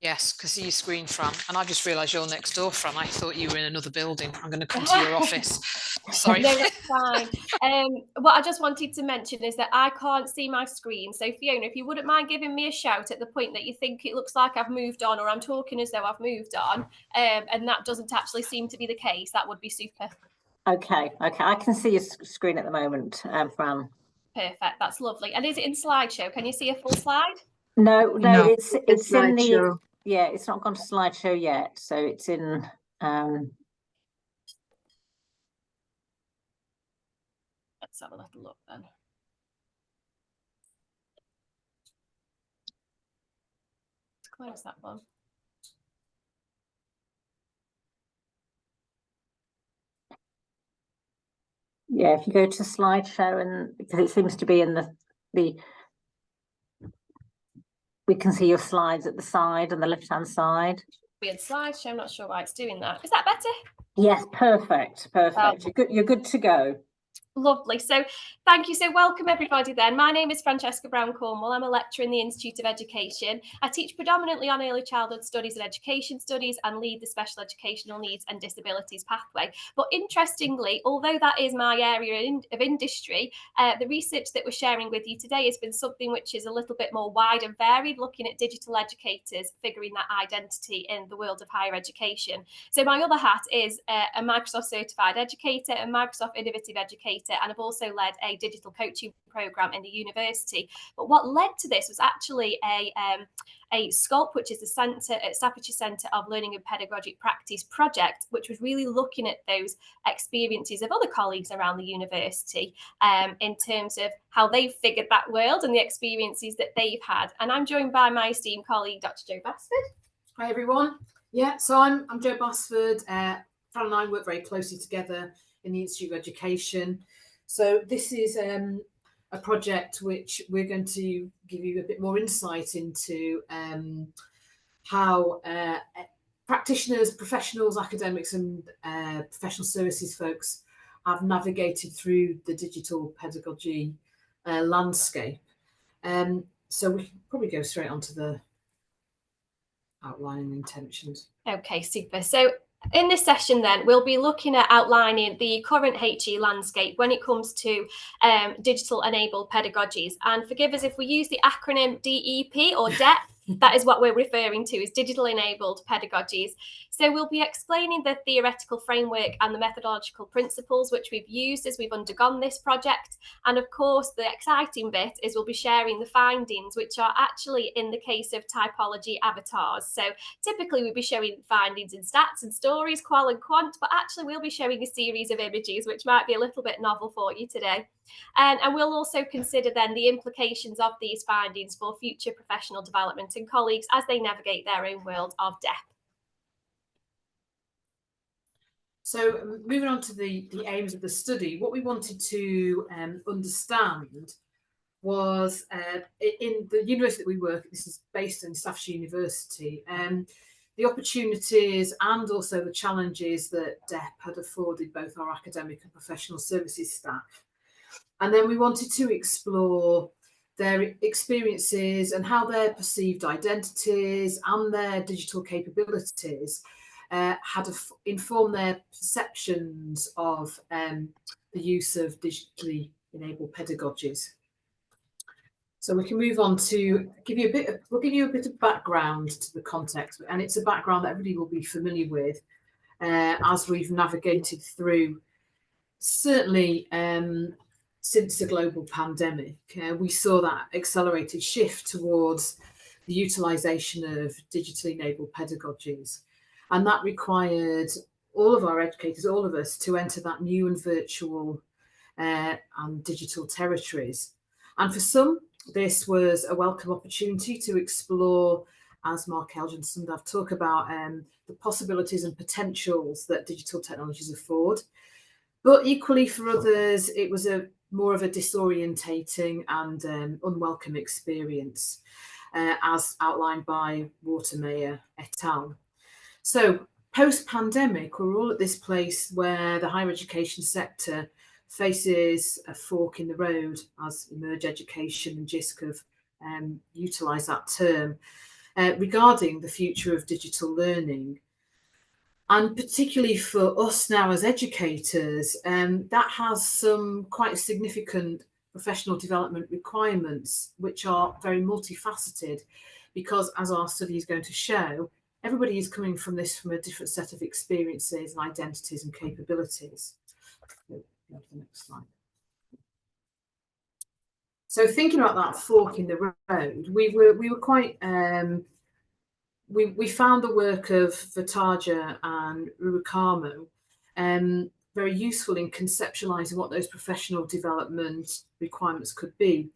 Yes, because see your screen, Fran, and I just realised you're next door, Fran. I thought you were in another building. I'm going to come to your office. Sorry. No, that's fine. What I just wanted to mention is that I can't see my screen. So Fiona, if you wouldn't mind giving me a shout at the point that you think it looks like I've moved on, or I'm talking as though I've moved on, and that doesn't actually seem to be the case, that would be super. Okay, I can see your screen at the moment, Fran. Perfect, that's lovely. And is it in slideshow? Can you see a full slide? No, it's in the, yeah, it's not gone to slideshow yet, so it's in Let's have a little look then. Let's close that one. Yeah, if you go to slideshow, and because it seems to be in the we can see your slides at the side, on the left-hand side. Be in slideshow, I'm not sure why it's doing that. Is that better? Yes, perfect. You're good to go. Lovely. So thank you. So welcome everybody then. My name is Francesca Brown-Cornwall. I'm a lecturer in the Institute of Education. I teach predominantly on early childhood studies and education studies and lead the special educational needs and disabilities pathway. But interestingly, although that is my area of industry, the research that we're sharing with you today has been something which is a little bit more wide and varied, looking at digital educators figuring that identity in the world of higher education. So my other hat is a Microsoft certified educator and Microsoft innovative educator, and I've also led a digital coaching program in the university. But what led to this was actually a SCOLP, which is the Centre at Staffordshire Centre of Learning and Pedagogic Practice project, which was really looking at those experiences of other colleagues around the university in terms of how they've figured that world and the experiences that they've had. And I'm joined by my esteemed colleague, Dr. Jo Basford. Hi everyone. Yeah, so I'm Jo Basford. Fran and I work very closely together in the Institute of Education. So this is a project which we're going to give you a bit more insight into how practitioners, professionals, academics and professional services folks have navigated through the digital pedagogy landscape. So we can probably go straight onto the outline and intentions. Okay, super. So in this session then, we'll be looking at outlining the current HE landscape when it comes to digital enabled pedagogies. And forgive us if we use the acronym DEP or DEP, that is what we're referring to as digital enabled pedagogies. So we'll be explaining the theoretical framework and the methodological principles which we've used as we've undergone this project. And of course, the exciting bit is we'll be sharing the findings, which are actually in the case of typology avatars. So typically we'll be showing findings in stats and stories, qual and quant, but actually we'll be showing a series of images, which might be a little bit novel for you today. And we'll also consider then the implications of these findings for future professional development and colleagues as they navigate their own world of DEP. So moving on to the aims of the study, what we wanted to understand was in the university that we work at, this is based in Staffordshire University, the opportunities and also the challenges that DEP had afforded both our academic and professional services staff. And then we wanted to explore their experiences and how their perceived identities and their digital capabilities had informed their perceptions of the use of digitally enabled pedagogies. So we can move on to give you we'll give you a bit of background to the context, and it's a background that everybody will be familiar with as we've navigated through, certainly since the global pandemic. We saw that accelerated shift towards the utilisation of digitally enabled pedagogies. And that required all of our educators, all of us, to enter that new and virtual and digital territories. And for some, this was a welcome opportunity to explore, as Mark Elgin and Sundav talk about, the possibilities and potentials that digital technologies afford. But equally for others, it was more of a disorientating and unwelcome experience, as outlined by Watermeyer et al. So post-pandemic, we're all at this place where the higher education sector faces a fork in the road, as Emerge Education and JISC have utilised that term. regarding the future of digital learning. And particularly for us now as educators, that has some quite significant professional development requirements, which are very multifaceted, because as our study is going to show, everybody is coming from this from a different set of experiences and identities and capabilities. Go to the next slide. So thinking about that fork in the road, we were quite we found the work of Vataja and Ruakamo very useful in conceptualizing what those professional development requirements could be.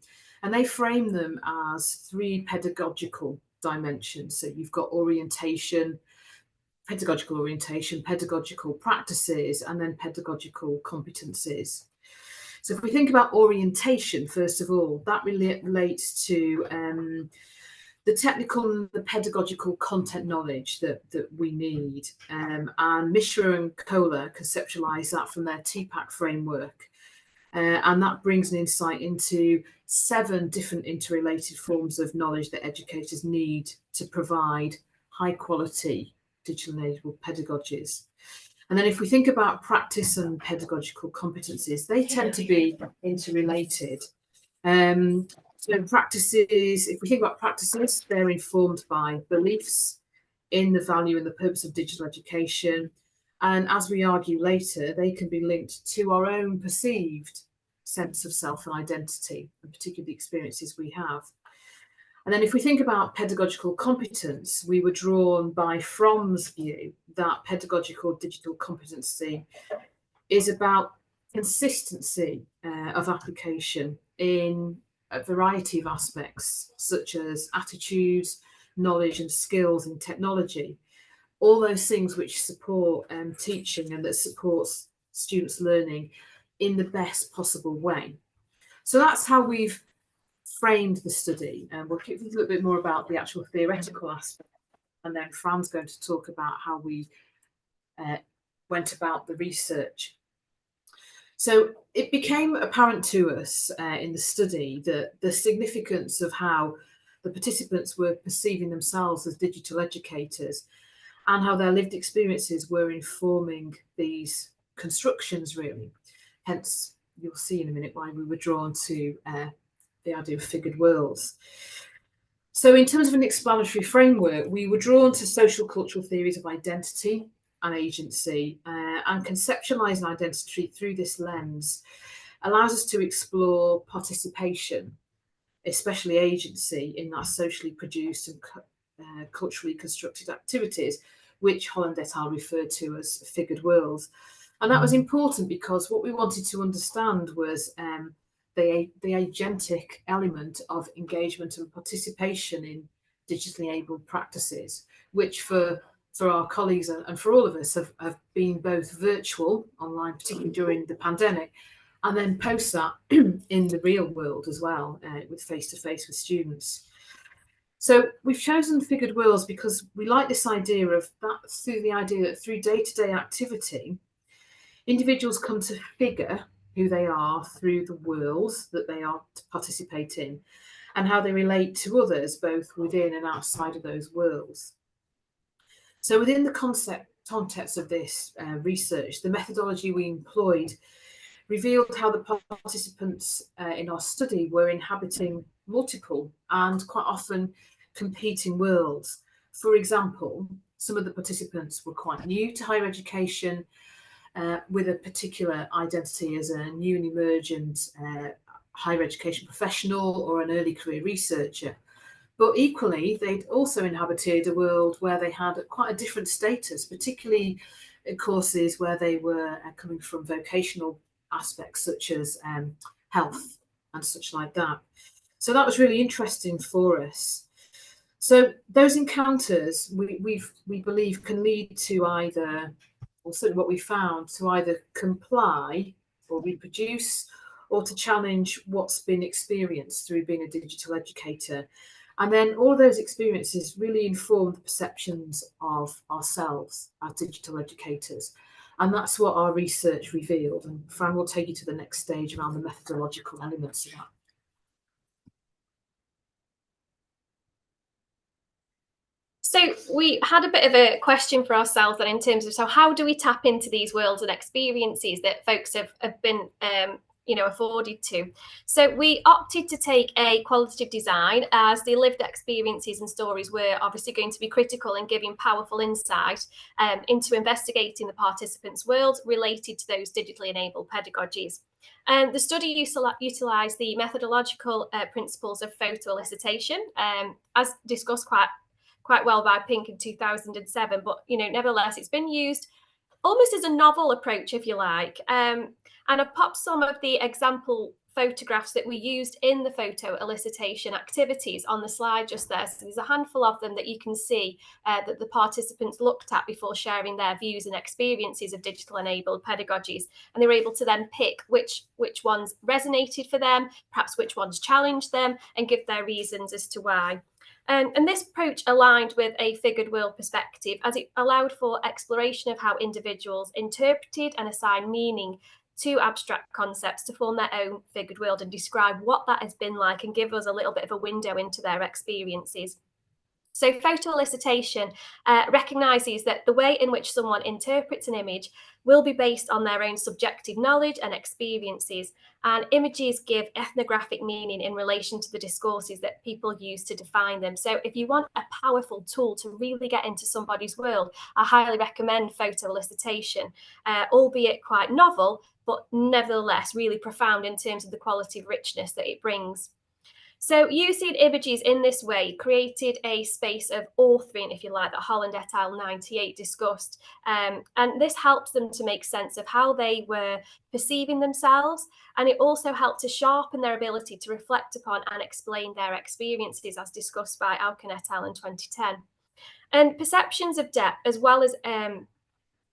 And they frame them as 3 pedagogical dimensions. So you've got orientation, pedagogical practices, and then pedagogical competencies. So if we think about orientation, first of all, that relates to the technical and the pedagogical content knowledge that we need. And Mishra and Kohler conceptualise that from their TPAC framework. And that brings an insight into 7 different interrelated forms of knowledge that educators need to provide high quality digital enabled pedagogies. And then if we think about practice and pedagogical competencies, they tend to be interrelated. So practices, if we think about practices, they're informed by beliefs in the value and the purpose of digital education. And as we argue later, they can be linked to our own perceived sense of self and identity, and particularly the experiences we have. And then if we think about pedagogical competence, we were drawn by Fromm's view that pedagogical digital competency is about consistency of application in a variety of aspects, such as attitudes, knowledge and skills and technology, all those things which support teaching and that supports students' learning in the best possible way. So that's how we've framed the study, and we'll talk a little bit more about the actual theoretical aspect, and then Fran's going to talk about how we went about the research. So it became apparent to us in the study that the significance of how the participants were perceiving themselves as digital educators and how their lived experiences were informing these constructions, really. Hence, you'll see in a minute why we were drawn to the idea of figured worlds. So in terms of an explanatory framework, we were drawn to social cultural theories of identity and agency, and conceptualising identity through this lens allows us to explore participation, especially agency, in that socially produced and culturally constructed activities, which Holland et al. Referred to as figured worlds. And that was important because what we wanted to understand was the agentic element of engagement and participation in digitally enabled practices, which for our colleagues and for all of us have been both virtual, online, particularly during the pandemic, and then post that in the real world as well, with face-to-face with students. So we've chosen figured worlds because we like this idea of that, through the idea that through day-to-day activity, individuals come to figure who they are through the worlds that they are to participate in and how they relate to others, both within and outside of those worlds. So within the context of this research, the methodology we employed revealed how the participants in our study were inhabiting multiple and quite often competing worlds. For example, some of the participants were quite new to higher education, with a particular identity as a new and emergent higher education professional or an early career researcher. But equally, they'd also inhabited a world where they had quite a different status, particularly in courses where they were coming from vocational aspects such as health and such like that. So that was really interesting for us. So those encounters, we believe, can lead to either, or certainly what we found, to either comply or reproduce, or to challenge what's been experienced through being a digital educator. And then all of those experiences really inform the perceptions of ourselves as digital educators. And that's what our research revealed. And Fran will take you to the next stage around the methodological elements of that. So we had a bit of a question for ourselves then in terms of, so how do we tap into these worlds and experiences that folks have been afforded to? So we opted to take a qualitative design, as the lived experiences and stories were obviously going to be critical in giving powerful insight into investigating the participants' worlds related to those digitally enabled pedagogies. And the study utilised the methodological principles of photo elicitation, as discussed quite well by Pink in 2007, but nevertheless it's been used almost as a novel approach, if you like. And I've popped some of the example photographs that we used in the photo elicitation activities on the slide just there. So there's a handful of them that you can see that the participants looked at before sharing their views and experiences of digital enabled pedagogies. And they were able to then pick which ones resonated for them, perhaps which ones challenged them, and give their reasons as to why. And this approach aligned with a figured world perspective, as it allowed for exploration of how individuals interpreted and assigned meaning to abstract concepts to form their own figured world and describe what that has been like and give us a little bit of a window into their experiences. So photo elicitation recognises that the way in which someone interprets an image will be based on their own subjective knowledge and experiences, and images give ethnographic meaning in relation to the discourses that people use to define them. So if you want a powerful tool to really get into somebody's world, I highly recommend photo elicitation, albeit quite novel, but nevertheless really profound in terms of the quality of richness that it brings. So using images in this way created a space of authoring, if you like, that Holland et al. 98 discussed. And this helps them to make sense of how they were perceiving themselves. And it also helped to sharpen their ability to reflect upon and explain their experiences, as discussed by Alkin et al. In 2010. And perceptions of depth, as well as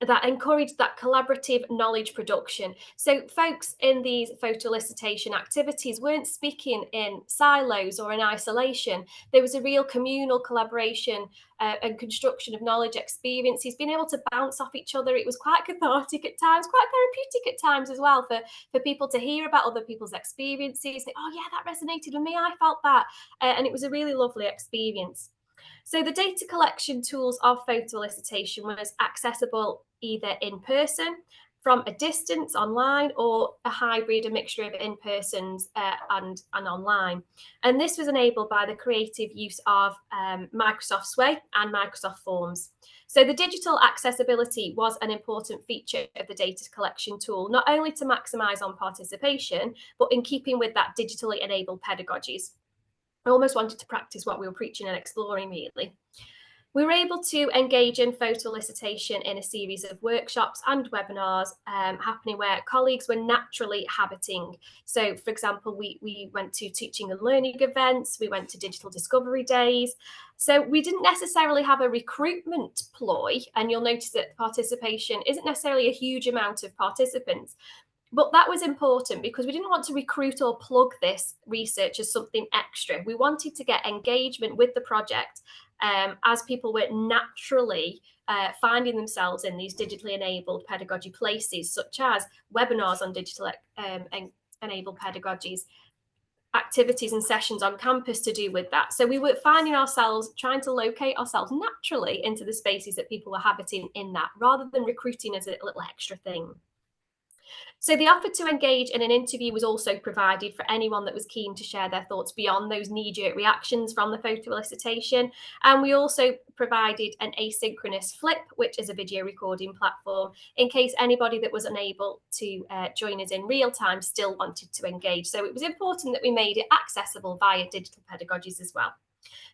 that encouraged that collaborative knowledge production. So folks in these photo elicitation activities weren't speaking in silos or in isolation. There was a real communal collaboration and construction of knowledge experiences, being able to bounce off each other. It was quite cathartic at times, quite therapeutic at times as well, for people to hear about other people's experiences. Oh yeah, that resonated with me, I felt that. And it was a really lovely experience. So the data collection tools of photo elicitation was accessible either in person, from a distance online, or a hybrid, a mixture of in-persons and online. And this was enabled by the creative use of Microsoft Sway and Microsoft Forms. So the digital accessibility was an important feature of the data collection tool, not only to maximise on participation, but in keeping with that digitally enabled pedagogies. I almost wanted to practice what we were preaching and exploring, really. We were able to engage in photo elicitation in a series of workshops and webinars happening where colleagues were naturally habiting. So, for example, we went to teaching and learning events, we went to digital discovery days. So we didn't necessarily have a recruitment ploy, and you'll notice that participation isn't necessarily a huge amount of participants. But that was important because we didn't want to recruit or plug this research as something extra. We wanted to get engagement with the project as people were naturally finding themselves in these digitally enabled pedagogy places, such as webinars on digital enabled pedagogies, activities and sessions on campus to do with that. So we were finding ourselves trying to locate ourselves naturally into the spaces that people were habiting in that, rather than recruiting as a little extra thing. So the offer to engage in an interview was also provided for anyone that was keen to share their thoughts beyond those knee-jerk reactions from the photo elicitation. And we also provided an asynchronous flip, which is a video recording platform, in case anybody that was unable to join us in real time still wanted to engage. So it was important that we made it accessible via digital pedagogies as well.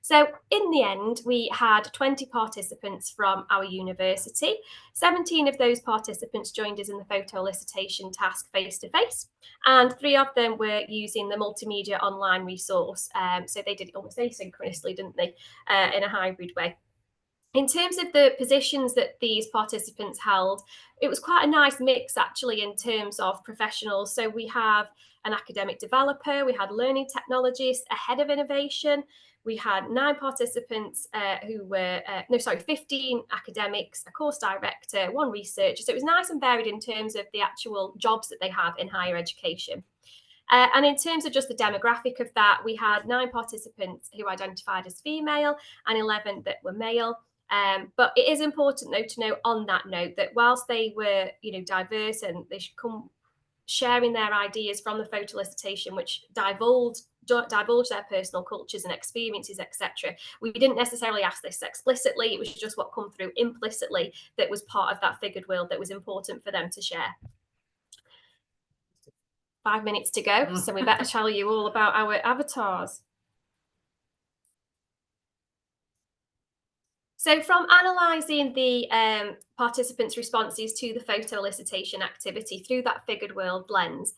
So in the end, we had 20 participants from our university. 17 of those participants joined us in the photo elicitation task face-to-face, and 3 of them were using the multimedia online resource. So they did it almost asynchronously, didn't they, in a hybrid way. In terms of the positions that these participants held, it was quite a nice mix actually in terms of professionals. So we have an academic developer, we had learning technologists, a head of innovation, we had 9 participants who were, 15 academics, a course director, 1 researcher. So it was nice and varied in terms of the actual jobs that they have in higher education. And in terms of just the demographic of that, we had 9 participants who identified as female and 11 that were male. But it is important, though, to note on that note that whilst they were, diverse and they should come sharing their ideas from the photo elicitation, which divulge their personal cultures and experiences, etc. We didn't necessarily ask this explicitly. It was just what come through implicitly that was part of that figured world that was important for them to share. 5 minutes to go, so we better tell you all about our avatars. So from analysing the participants' responses to the photo elicitation activity through that figured world lens,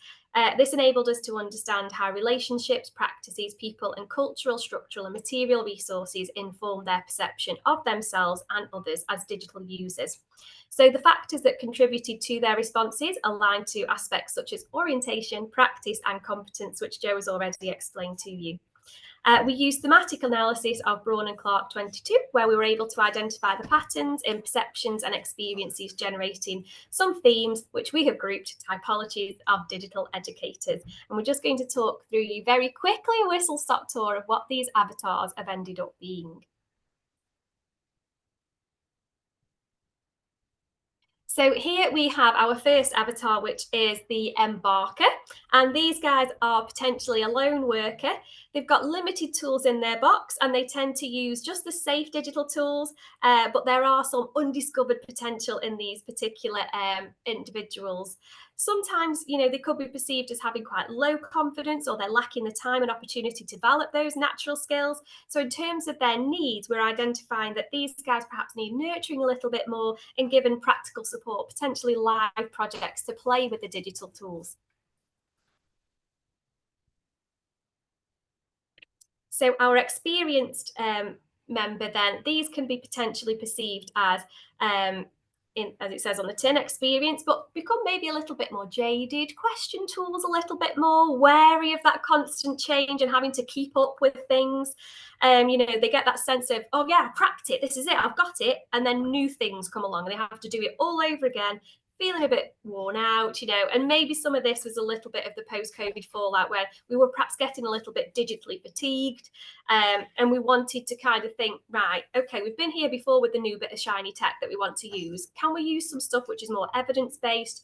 this enabled us to understand how relationships, practices, people and cultural, structural and material resources inform their perception of themselves and others as digital users. So the factors that contributed to their responses aligned to aspects such as orientation, practice and competence, which Jo has already explained to you. We used thematic analysis of Braun and Clark 22, where we were able to identify the patterns in perceptions and experiences, generating some themes, which we have grouped typologies of digital educators. And we're just going to talk through you very quickly a whistle-stop tour of what these avatars have ended up being. So here we have our first avatar, which is the embarker. And these guys are potentially a lone worker. They've got limited tools in their box and they tend to use just the safe digital tools, but there are some undiscovered potential in these particular individuals. Sometimes, they could be perceived as having quite low confidence, or they're lacking the time and opportunity to develop those natural skills. So in terms of their needs, we're identifying that these guys perhaps need nurturing a little bit more and given practical support, potentially live projects to play with the digital tools. So our experienced member then, these can be potentially perceived as as it says on the tin, experience, but become maybe a little bit more jaded, question tools a little bit more, wary of that constant change and having to keep up with things. They get that sense of, oh yeah, I cracked it, this is it, I've got it. And then new things come along and they have to do it all over again, feeling a bit worn out, and maybe some of this was a little bit of the post-COVID fallout where we were perhaps getting a little bit digitally fatigued, and we wanted to kind of think, right, okay, we've been here before with the new bit of shiny tech that we want to use. Can we use some stuff which is more evidence-based,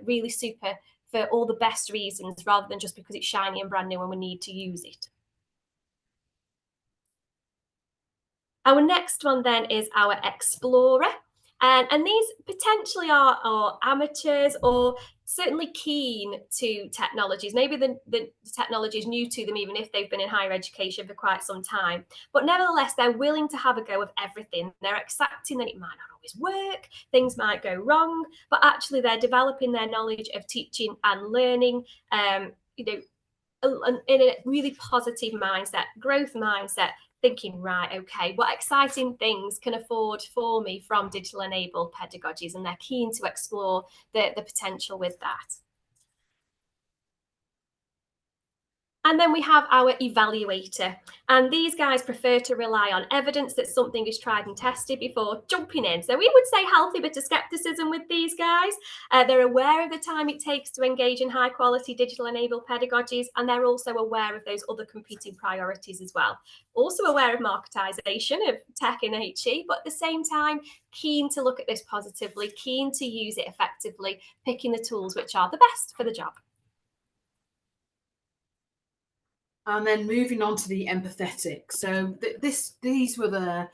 really super for all the best reasons rather than just because it's shiny and brand new and we need to use it? Our next one then is our explorer. And these potentially are amateurs or certainly keen to technologies. Maybe the technology is new to them, even if they've been in higher education for quite some time. But nevertheless, they're willing to have a go of everything. They're accepting that it might not always work, things might go wrong, but actually they're developing their knowledge of teaching and learning, in a really positive mindset, growth mindset, thinking, right, okay, what exciting things can afford for me from digital enabled pedagogies, and they're keen to explore the potential with that. And then we have our evaluator. And these guys prefer to rely on evidence that something is tried and tested before jumping in. So we would say healthy bit of skepticism with these guys. They're aware of the time it takes to engage in high quality digital enabled pedagogies. And they're also aware of those other competing priorities as well. Also aware of marketization of tech in HE, but at the same time, keen to look at this positively, keen to use it effectively, picking the tools which are the best for the job. And then moving on to the empathetic. So these were the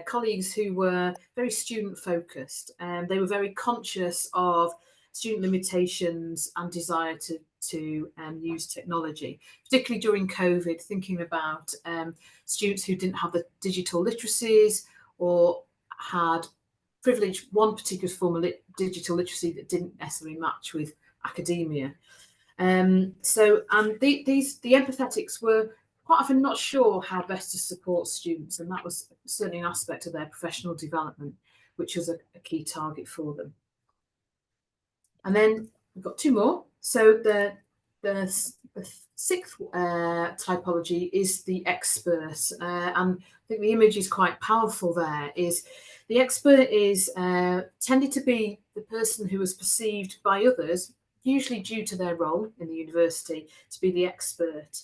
colleagues who were very student focused, and they were very conscious of student limitations and desire to use technology, particularly during COVID, thinking about students who didn't have the digital literacies or had privileged one particular form of digital literacy that didn't necessarily match with academia. The empathetics were quite often not sure how best to support students, and that was certainly an aspect of their professional development, which was a key target for them. And then we've got 2 more. So the 6th typology is the expert, and I think the image is quite powerful there. Is the expert is tended to be the person who was perceived by others, usually due to their role in the university, to be the expert.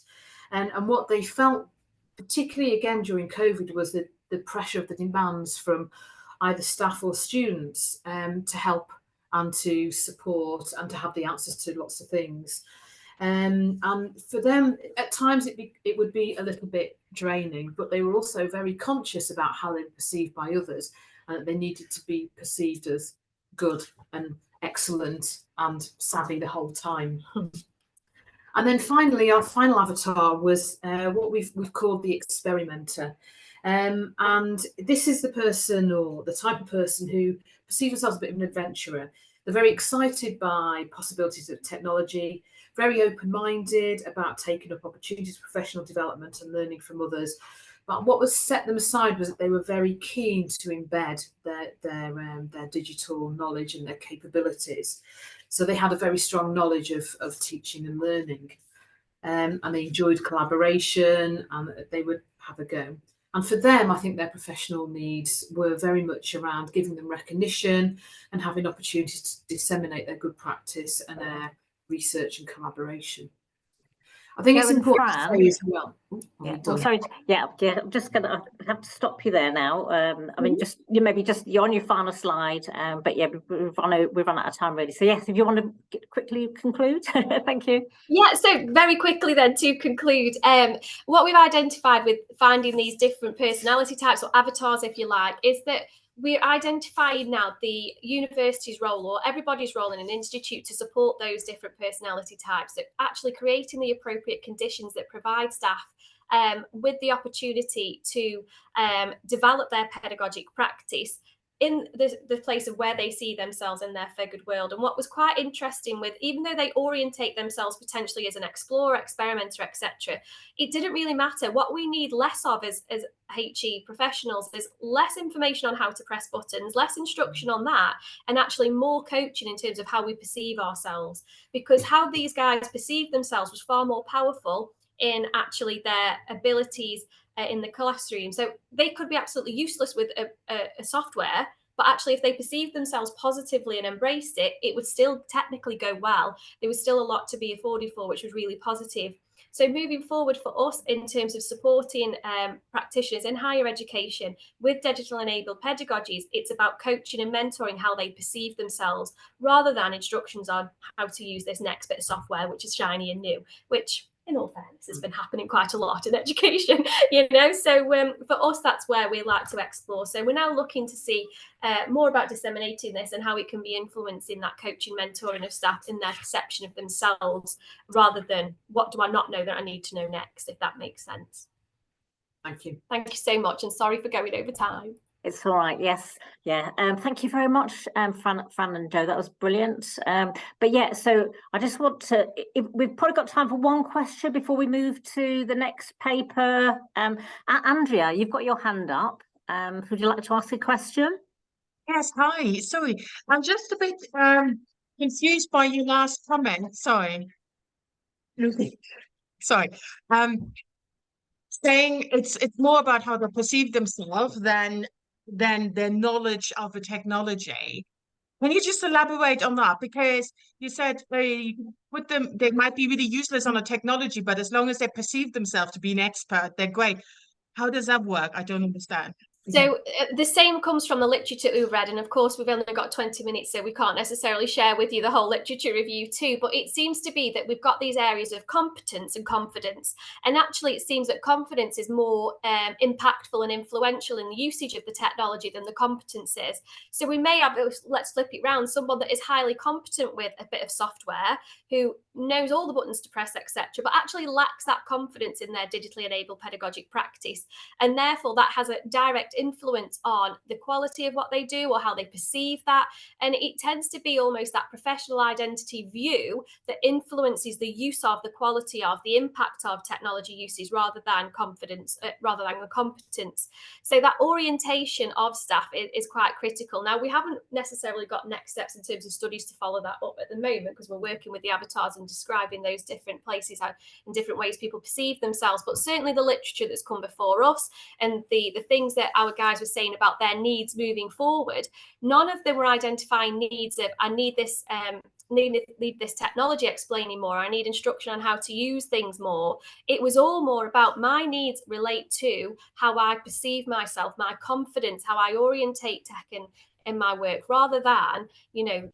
And what they felt, particularly again during COVID, was the pressure of the demands from either staff or students to help and to support and to have the answers to lots of things. And for them, at times it would be a little bit draining, but they were also very conscious about how they were perceived by others, and that they needed to be perceived as good and excellent and savvy the whole time. And then finally, our final avatar was what we've called the experimenter. And this is the person, or the type of person, who perceives themselves a bit of an adventurer. They're very excited by possibilities of technology, very open-minded about taking up opportunities for professional development and learning from others. But what was set them aside was that they were very keen to embed their digital knowledge and their capabilities. So they had a very strong knowledge of teaching and learning. And they enjoyed collaboration, and they would have a go. And for them, I think their professional needs were very much around giving them recognition and having opportunities to disseminate their good practice and their research and collaboration. I think it's important to say as well. Yeah, well, sorry. Yeah, I'm just gonna have to stop you there now. I mean, just you're on your final slide, but yeah, we've run out of time really. So yes, if you want to quickly conclude, thank you. Yeah, so very quickly then to conclude, what we've identified with finding these different personality types, or avatars, if you like, is that we're identifying now the university's role, or everybody's role in an institute, to support those different personality types, so actually creating the appropriate conditions that provide staff with the opportunity to develop their pedagogic practice in the place of where they see themselves in their figured world. And what was quite interesting with, even though they orientate themselves potentially as an explorer, experimenter, etc., it didn't really matter. What we need less of as HE professionals is less information on how to press buttons, less instruction on that, and actually more coaching in terms of how we perceive ourselves, because how these guys perceive themselves was far more powerful in actually their abilities in the classroom. So they could be absolutely useless with a software, but actually if they perceived themselves positively and embraced it, it would still technically go well. There was still a lot to be afforded for, which was really positive. So moving forward for us in terms of supporting practitioners in higher education with digital enabled pedagogies, it's about coaching and mentoring how they perceive themselves, rather than instructions on how to use this next bit of software, which is shiny and new, which in all fairness has been happening quite a lot in education, you know. So for us, that's where we like to explore. So we're now looking to see more about disseminating this and how it can be influencing that coaching, mentoring of staff in their perception of themselves, rather than what do I not know that I need to know next, if that makes sense. Thank you. Thank you so much, and sorry for going over time. It's all right. Yes. Yeah. Thank you very much, Fran and Joe. That was brilliant. But yeah, so I just want to, we've probably got time for one question before we move to the next paper. Andrea, you've got your hand up. Would you like to ask a question? Yes. Hi. Sorry. I'm just a bit confused by your last comment. Sorry. Sorry. Saying it's more about how they perceive themselves than their knowledge of the technology. Can you just elaborate on that? Because you said they might be really useless on a technology, but as long as they perceive themselves to be an expert, they're great. How does that work? I don't understand. So the same comes from the literature we've read, and of course we've only got 20 minutes, so we can't necessarily share with you the whole literature review too, but it seems to be that we've got these areas of competence and confidence, and actually it seems that confidence is more impactful and influential in the usage of the technology than the competence is. So we may have, let's flip it round, someone that is highly competent with a bit of software, who knows all the buttons to press, etc., but actually lacks that confidence in their digitally enabled pedagogic practice, and therefore that has a direct influence on the quality of what they do or how they perceive that. And it tends to be almost that professional identity view that influences the use of, the quality of, the impact of technology uses, rather than confidence, rather than the competence. So that orientation of staff is quite critical. Now, we haven't necessarily got next steps in terms of studies to follow that up at the moment, because we're working with the avatars and describing those different places, how in different ways people perceive themselves. But certainly the literature that's come before us and the things that our guys were saying about their needs moving forward, none of them were identifying needs of, I need this need this technology explaining more. I need instruction on how to use things more. It was all more about my needs relate to how I perceive myself, my confidence, how I orientate tech in my work, rather than, you know,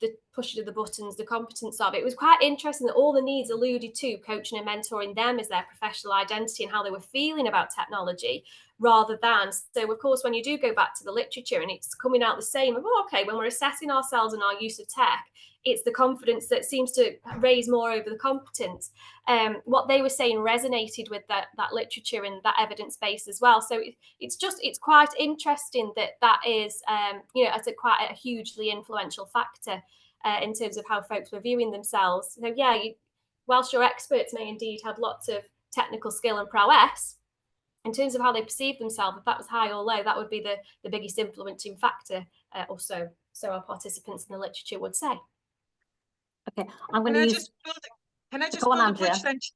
the pushing of the buttons, the competence of it. It was quite interesting that all the needs alluded to coaching and mentoring them as their professional identity and how they were feeling about technology, rather than, so of course, when you do go back to the literature and it's coming out the same, okay, when we're assessing ourselves and our use of tech, it's the confidence that seems to raise more over the competence. What they were saying resonated with that literature and that evidence base as well. So it's quite interesting that is, you know, as quite a hugely influential factor in terms of how folks were viewing themselves. So yeah, whilst your experts may indeed have lots of technical skill and prowess, in terms of how they perceive themselves, if that was high or low, that would be the biggest influencing factor, or so our participants in the literature would say. Okay, I'm going to use. Can I just Go on, build a Andrea. bridge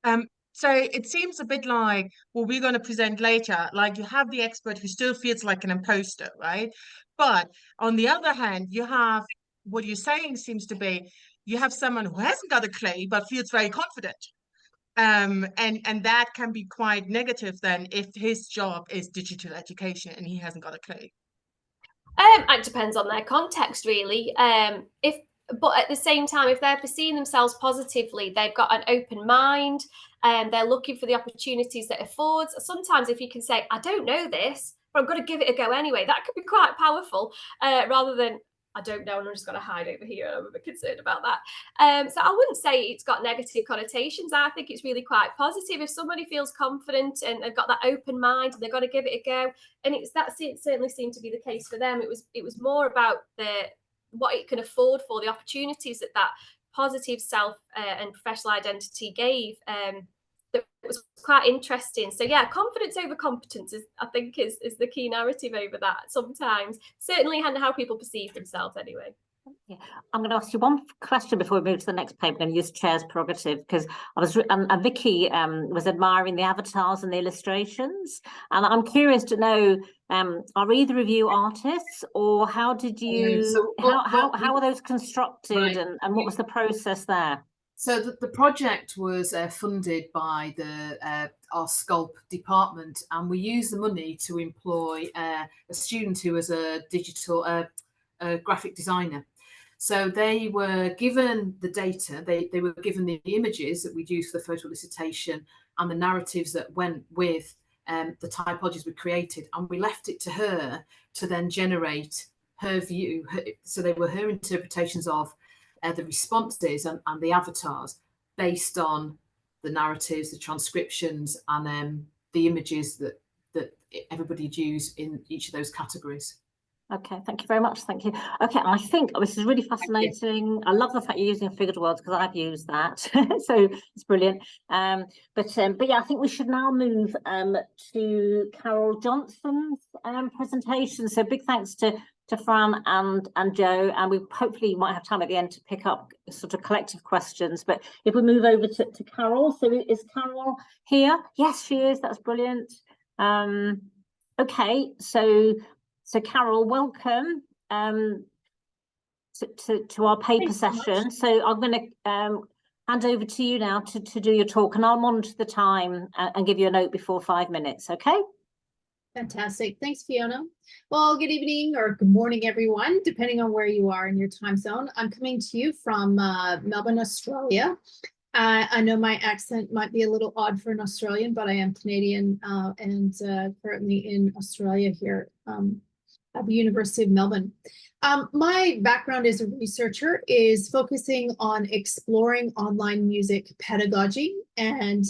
then? So it seems a bit like what we're going to present later, like you have the expert who still feels like an imposter, right? But on the other hand, you have what you're saying seems to be, you have someone who hasn't got a clue but feels very confident. And that can be quite negative then if his job is digital education and he hasn't got a clue. It depends on their context, really. But at the same time, if they're perceiving themselves positively, they've got an open mind and they're looking for the opportunities that it affords. Sometimes if you can say, I don't know this, but I'm going to give it a go anyway, that could be quite powerful, rather than, I don't know, and I'm just going to hide over here. I'm a bit concerned about that. So I wouldn't say it's got negative connotations. I think it's really quite positive. If somebody feels confident and got that open mind and they've got to give it a go, and it certainly seemed to be the case for them. It was more about what it can afford for, the opportunities that positive self and professional identity gave. That was quite interesting. So yeah, confidence over competence I think is the key narrative over that sometimes, certainly, and how people perceive themselves anyway. Yeah. I'm going to ask you one question before we move to the next paper. I'm going to use chair's prerogative because I was and Vicky was admiring the avatars and the illustrations, and I'm curious to know, are either of you artists, or how did you how are those constructed, right, and what was the process there? So the project was funded by our Sculp department, and we used the money to employ a student who was a digital graphic designer. So they were given the data, they were given the images that we'd use for the photo elicitation and the narratives that went with the typologies we created, and we left it to her to then generate her view. So they were her interpretations of the responses and the avatars based on the narratives, the transcriptions, and the images that everybody'd use in each of those categories. Okay, thank you very much. Thank you. Okay, I think this is really fascinating. I love the fact you're using figured words because I've used that, so it's brilliant. But yeah, I think we should now move to Carol Johnson's presentation. So big thanks to Fran and Joe, and we hopefully might have time at the end to pick up sort of collective questions. But if we move over to Carol, so is Carol here? Yes, she is. That's brilliant. Okay, so Carol, welcome to our paper session. So I'm going to hand over to you now to do your talk, and I'll monitor the time and give you a note before 5 minutes, okay? Fantastic. Thanks, Fiona. Well, good evening or good morning, everyone, depending on where you are in your time zone. I'm coming to you from Melbourne, Australia. I know my accent might be a little odd for an Australian, but I am Canadian and currently in Australia here at the University of Melbourne. My background as a researcher is focusing on exploring online music pedagogy and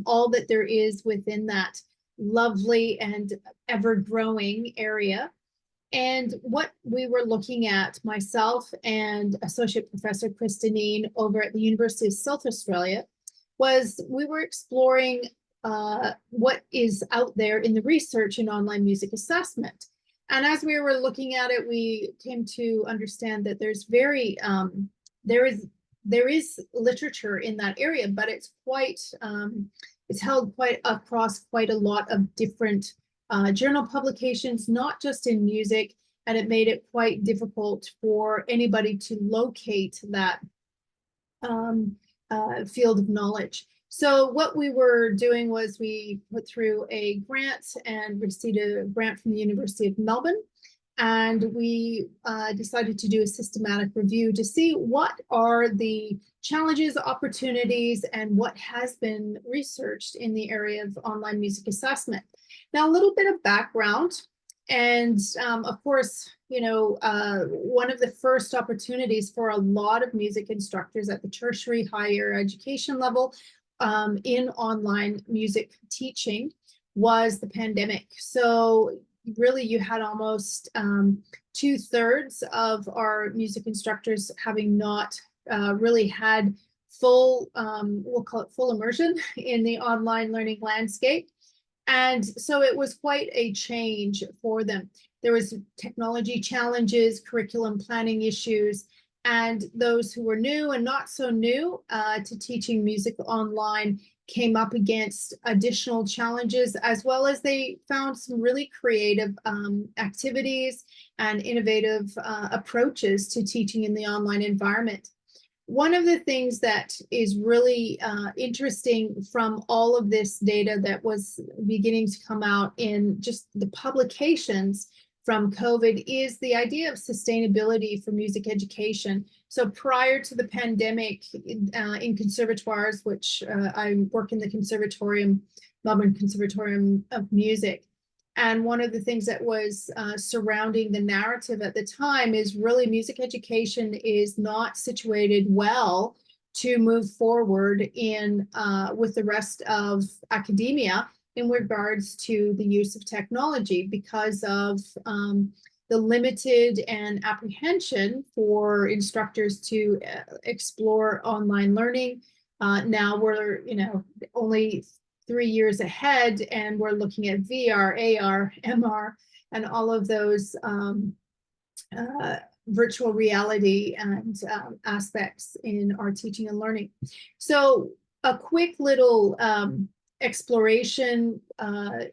all that there is within that lovely and ever-growing area. And what we were looking at, myself and Associate Professor Chris Deneen over at the University of South Australia, was we were exploring what is out there in the research in online music assessment. And as we were looking at it, we came to understand that there's there is literature in that area, but it's quite it's held quite across quite a lot of different journal publications, not just in music, and it made it quite difficult for anybody to locate that field of knowledge. So what we were doing was we put through a grant and received a grant from the University of Melbourne. And we decided to do a systematic review to see what are the challenges, opportunities, and what has been researched in the area of online music assessment. Now, a little bit of background. And of course, you know, one of the first opportunities for a lot of music instructors at the tertiary higher education level in online music teaching was the pandemic. So really, you had almost 2/3 of our music instructors having not really had full, we'll call it full immersion in the online learning landscape. And so it was quite a change for them. There was technology challenges, curriculum planning issues, and those who were new and not so new to teaching music online came up against additional challenges, as well as they found some really creative activities and innovative approaches to teaching in the online environment. One of the things that is really interesting from all of this data that was beginning to come out in just the publications from COVID is the idea of sustainability for music education. So prior to the pandemic in conservatoires, which I work in the conservatorium, Melbourne Conservatorium of Music, and one of the things that was surrounding the narrative at the time is really music education is not situated well to move forward in with the rest of academia in regards to the use of technology because of the limited and apprehension for instructors to explore online learning. Now we're, you know, only 3 years ahead, and we're looking at VR, AR, MR, and all of those virtual reality and aspects in our teaching and learning. So a quick little exploration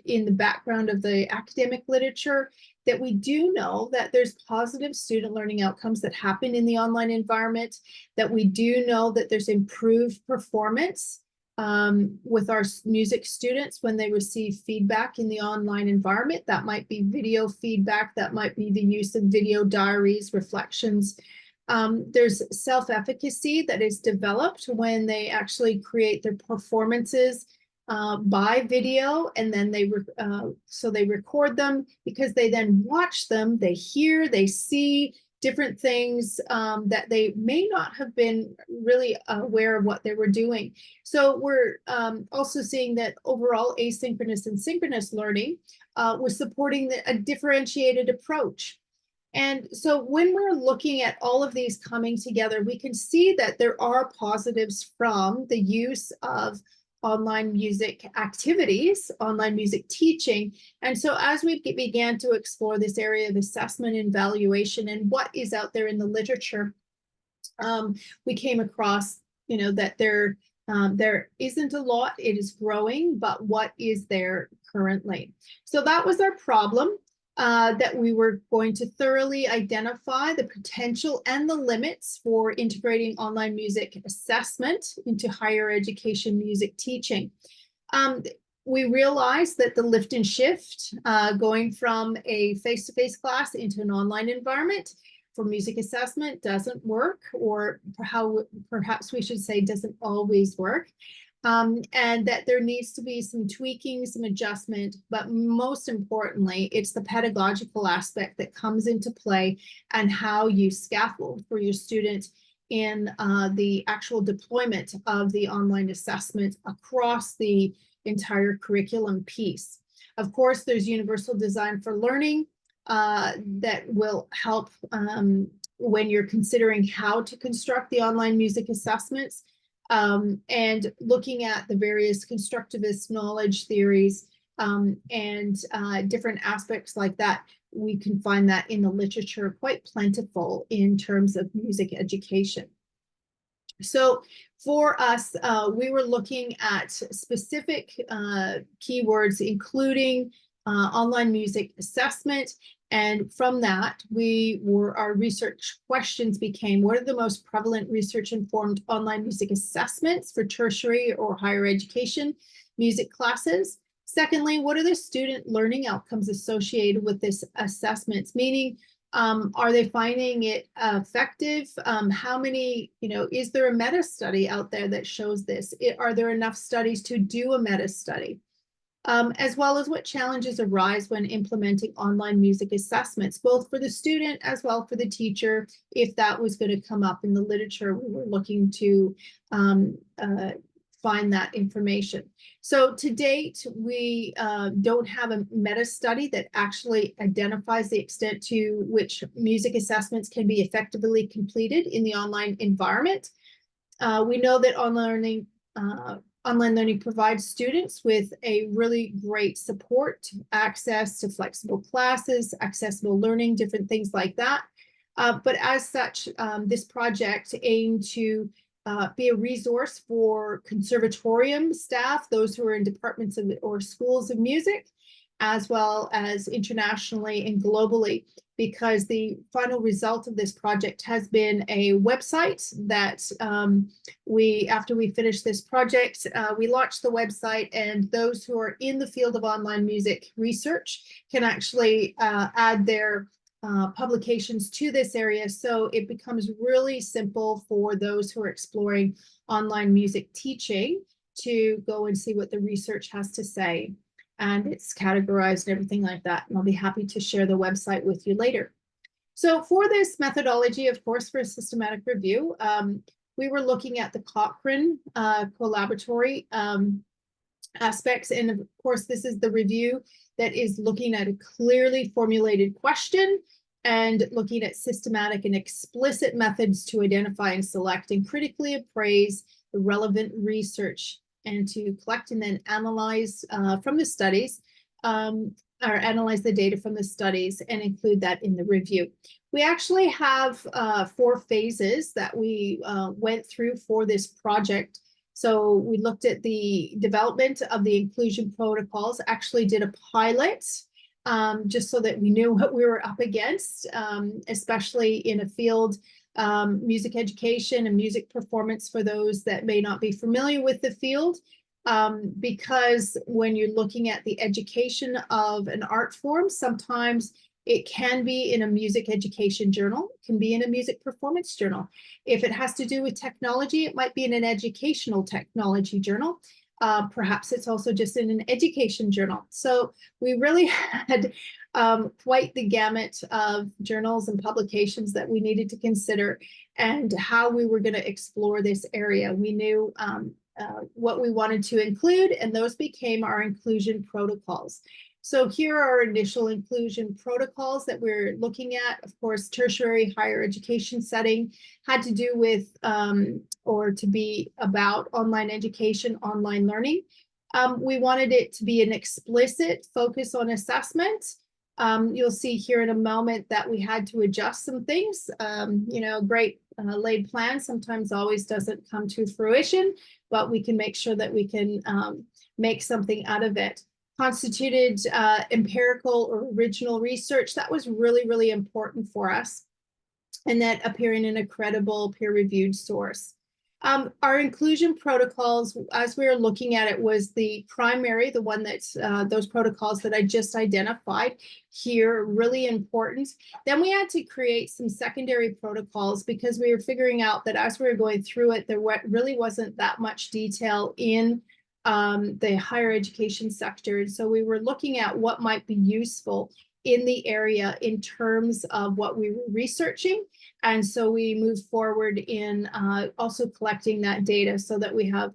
in the background of the academic literature, that we do know that there's positive student learning outcomes that happen in the online environment, that we do know that there's improved performance with our music students when they receive feedback in the online environment. That might be video feedback, that might be the use of video diaries, reflections. There's self-efficacy that is developed when they actually create their performances by video, and then so they record them, because they then watch them, they hear, they see different things that they may not have been really aware of what they were doing. So we're also seeing that overall asynchronous and synchronous learning was supporting a differentiated approach. And so when we're looking at all of these coming together, we can see that there are positives from the use of online music activities, online music teaching. And so as we began to explore this area of assessment and evaluation and what is out there in the literature, we came across, you know, that there isn't a lot, it is growing, but what is there currently? So that was our problem. That we were going to thoroughly identify the potential and the limits for integrating online music assessment into higher education music teaching. We realized that the lift and shift going from a face-to-face class into an online environment for music assessment doesn't work, or perhaps we should say doesn't always work. And that there needs to be some tweaking, some adjustment, but most importantly, it's the pedagogical aspect that comes into play and how you scaffold for your student in the actual deployment of the online assessment across the entire curriculum piece. Of course, there's universal design for learning that will help when you're considering how to construct the online music assessments. And looking at the various constructivist knowledge theories and different aspects like that, we can find that in the literature quite plentiful in terms of music education. So for us, we were looking at specific keywords, including online music assessment And from that, our research questions became, what are the most prevalent research-informed online music assessments for tertiary or higher education music classes? Secondly, what are the student learning outcomes associated with this assessments? Meaning, are they finding it effective? How many, is there a meta study out there that shows this? Are there enough studies to do a meta study? As well as what challenges arise when implementing online music assessments, both for the student as well for the teacher. If that was going to come up in the literature, we were looking to find that information. So to date, we don't have a meta study that actually identifies the extent to which music assessments can be effectively completed in the online environment. We know that online learning provides students with a really great support, access to flexible classes, accessible learning, different things like that. But as such, this project aimed to be a resource for conservatorium staff, those who are in departments or schools of music, as well as internationally and globally, because the final result of this project has been a website that after we finished this project, we launched the website, and those who are in the field of online music research can actually add their publications to this area. So it becomes really simple for those who are exploring online music teaching to go and see what the research has to say. And it's categorized and everything like that. And I'll be happy to share the website with you later. So for this methodology, of course, for systematic review, we were looking at the Cochrane collaboratory aspects. And of course, this is the review that is looking at a clearly formulated question and looking at systematic and explicit methods to identify and select and critically appraise the relevant research, and to collect and then analyze from the studies, or analyze the data from the studies and include that in the review. We actually have 4 phases that we went through for this project. So we looked at the development of the inclusion protocols, actually did a pilot just so that we knew what we were up against, especially in a field, music education and music performance, for those that may not be familiar with the field, because when you're looking at the education of an art form, sometimes it can be in a music education journal, it can be in a music performance journal. If it has to do with technology, it might be in an educational technology journal. Perhaps it's also just in an education journal. So we really had quite the gamut of journals and publications that we needed to consider, and how we were going to explore this area. We knew what we wanted to include, and those became our inclusion protocols. So here are our initial inclusion protocols that we're looking at. Of course, tertiary higher education setting had to do with or to be about online education, online learning. We wanted it to be an explicit focus on assessment. You'll see here in a moment that we had to adjust some things. Great laid plan sometimes always doesn't come to fruition, but we can make sure that we can make something out of it. Constituted empirical or original research, that was really, really important for us, and that appearing in a credible peer-reviewed source. Our inclusion protocols, as we were looking at it, was the primary, the one that's those protocols that I just identified here, really important. Then we had to create some secondary protocols, because we were figuring out that as we were going through it, there really wasn't that much detail in the higher education sector. So we were looking at what might be useful in the area in terms of what we were researching. And so we moved forward in also collecting that data, so that we have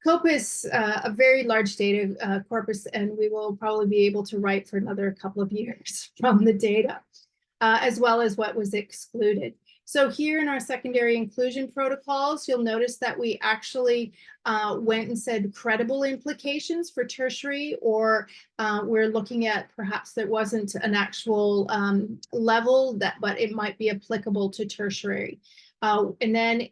corpus, a very large data corpus, and we will probably be able to write for another couple of years from the data, as well as what was excluded. So here in our secondary inclusion protocols, you'll notice that we actually went and said credible implications for tertiary, or we're looking at perhaps there wasn't an actual level but it might be applicable to tertiary. And then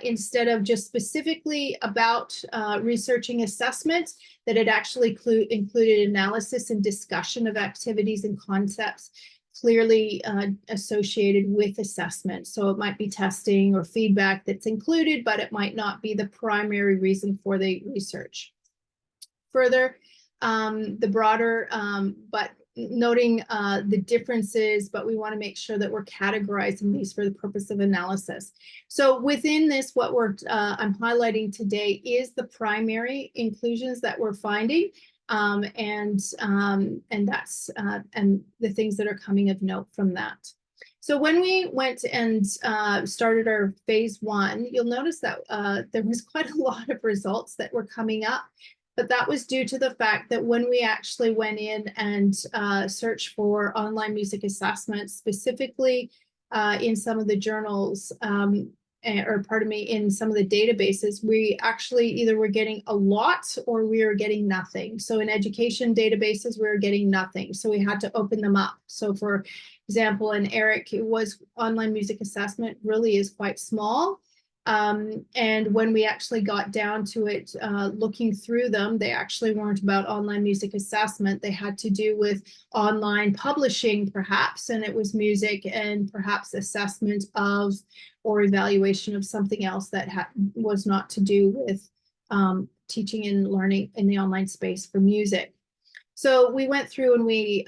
instead of just specifically about researching assessments, that it actually included analysis and discussion of activities and concepts clearly associated with assessment. So it might be testing or feedback that's included, but it might not be the primary reason for the research. Further, the broader, but noting the differences, but we want to make sure that we're categorizing these for the purpose of analysis. So within this, what I'm highlighting today is the primary inclusions that we're finding, and that's and the things that are coming of note from that. So when we went and started our phase 1, you'll notice that there was quite a lot of results that were coming up. But that was due to the fact that when we actually went in and searched for online music assessment, specifically in some of the journals, or pardon me, in some of the databases, we actually either were getting a lot or we were getting nothing. So in education databases, we were getting nothing. So we had to open them up. So for example, in ERIC, it was online music assessment really is quite small. And when we actually got down to it, looking through them, they actually weren't about online music assessment. They had to do with online publishing, perhaps, and it was music and perhaps assessment of or evaluation of something else that was not to do with teaching and learning in the online space for music. So we went through and we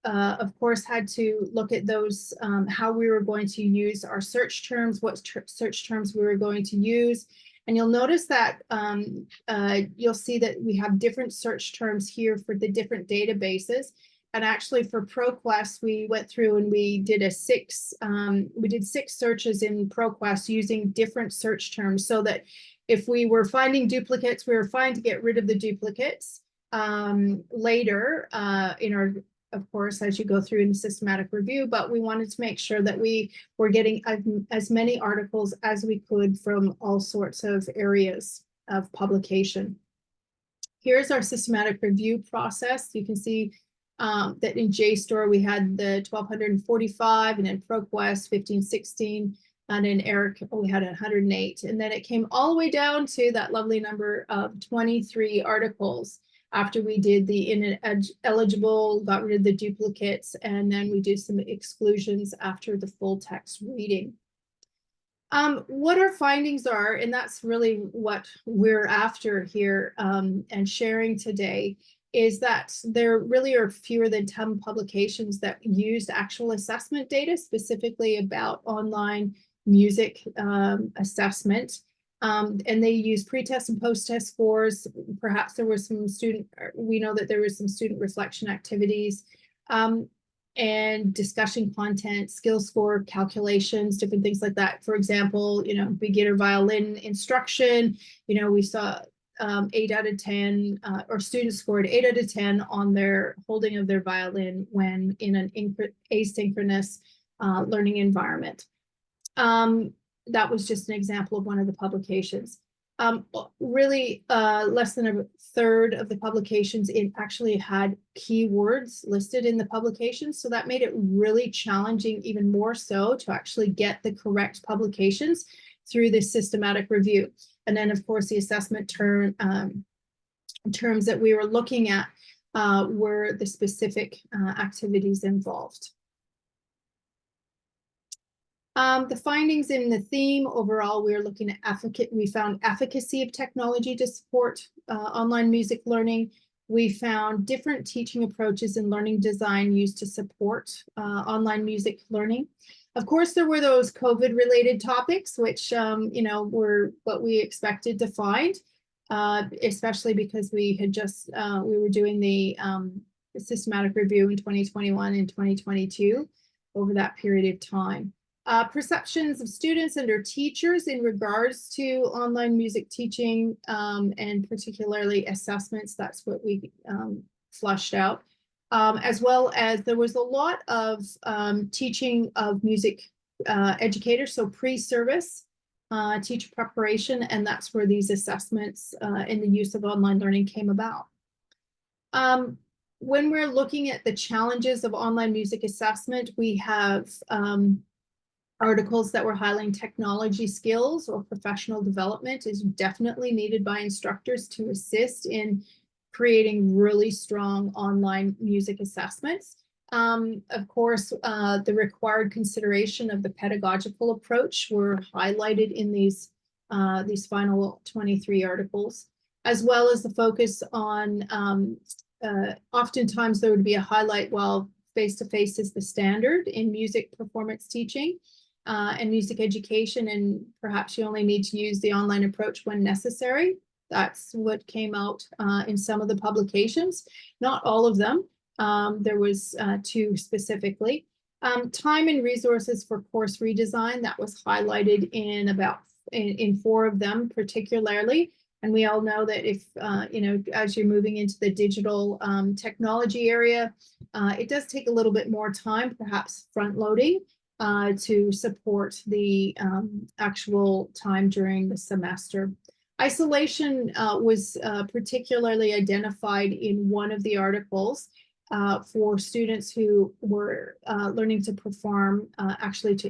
of course, had to look at those, how we were going to use our search terms, what search terms we were going to use. And you'll notice that you'll see that we have different search terms here for the different databases. And actually for ProQuest, we went through and we did 6 searches in ProQuest using different search terms, so that if we were finding duplicates, we were fine to get rid of the duplicates later in our, of course, as you go through in the systematic review, but we wanted to make sure that we were getting as many articles as we could from all sorts of areas of publication. Here's our systematic review process. You can see that in JSTOR we had the 1245, and in ProQuest 1516, and in ERIC we had 108. And then it came all the way down to that lovely number of 23 articles. After we did the ineligible, got rid of the duplicates, and then we did some exclusions after the full text reading. What our findings are, and that's really what we're after here and sharing today, is that there really are fewer than 10 publications that used actual assessment data, specifically about online music assessment. And they use pre-test and post-test scores. Perhaps there was some we know that there was some student reflection activities and discussion content, skill score calculations, different things like that. For example, beginner violin instruction, we saw 8 out of 10, or students scored 8 out of 10 on their holding of their violin when in an asynchronous learning environment. That was just an example of one of the publications. Really, less than a third of the publications actually had keywords listed in the publications. So that made it really challenging, even more so, to actually get the correct publications through this systematic review. And then, of course, the assessment terms that we were looking at were the specific activities involved. The findings in the theme overall, we are looking at we found efficacy of technology to support online music learning. We found different teaching approaches and learning design used to support online music learning. Of course, there were those COVID-related topics, which were what we expected to find, especially because we had just we were doing the systematic review in 2021 and 2022 over that period of time. Perceptions of students and their teachers in regards to online music teaching and particularly assessments, that's what we flushed out. As well as there was a lot of teaching of music educators, so pre-service teacher preparation, and that's where these assessments and the use of online learning came about. When we're looking at the challenges of online music assessment, we have articles that were highlighting technology skills or professional development is definitely needed by instructors to assist in creating really strong online music assessments. Of course, the required consideration of the pedagogical approach were highlighted in these final 23 articles, as well as the focus on, oftentimes there would be a highlight while face-to-face is the standard in music performance teaching and music education, and perhaps you only need to use the online approach when necessary. That's what came out in some of the publications, not all of them. There was 2 specifically. Time and resources for course redesign, that was highlighted in 4 of them particularly. And we all know that if, as you're moving into the digital technology area, it does take a little bit more time, perhaps front loading, to support the actual time during the semester. Isolation was particularly identified in one of the articles for students who were learning to perform, actually to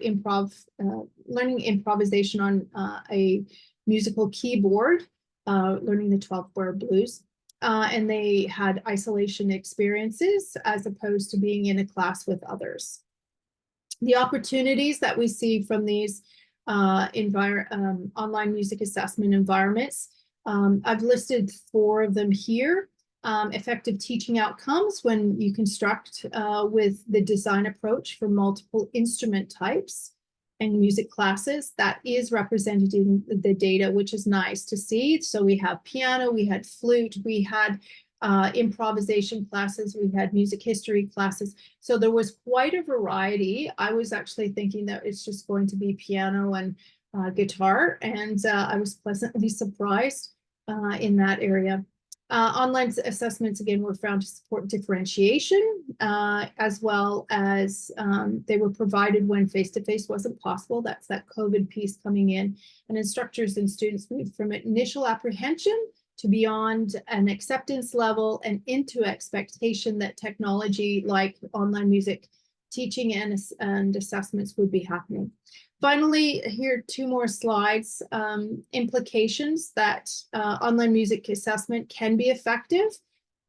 learning improvisation on a musical keyboard, learning the 12-bar blues. And they had isolation experiences as opposed to being in a class with others. The opportunities that we see from these online music assessment environments, I've listed 4 of them here. Effective teaching outcomes when you construct with the design approach for multiple instrument types and music classes. That is represented in the data, which is nice to see. So we have piano, we had flute, we had improvisation classes, we had music history classes. So there was quite a variety. I was actually thinking that it's just going to be piano and guitar, and I was pleasantly surprised in that area. Online assessments, again, were found to support differentiation, as well as they were provided when face-to-face wasn't possible. That's that COVID piece coming in. And instructors and students moved from initial apprehension to beyond an acceptance level and into expectation that technology like online music teaching and assessments would be happening. Finally, here 2 more slides. Implications that online music assessment can be effective.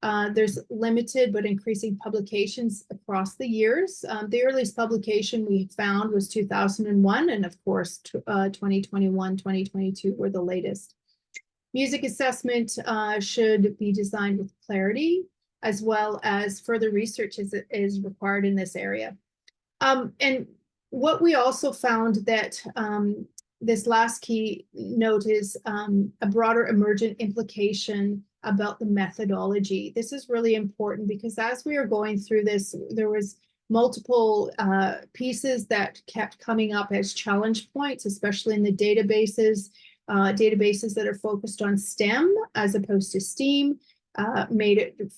There's limited but increasing publications across the years. The earliest publication we found was 2001, and of course 2021, 2022 were the latest. Music assessment should be designed with clarity, as well as further research is required in this area. And what we also found that this last key note is a broader emergent implication about the methodology. This is really important because as we are going through this, there was multiple pieces that kept coming up as challenge points, especially in the databases that are focused on STEM as opposed to STEAM, made it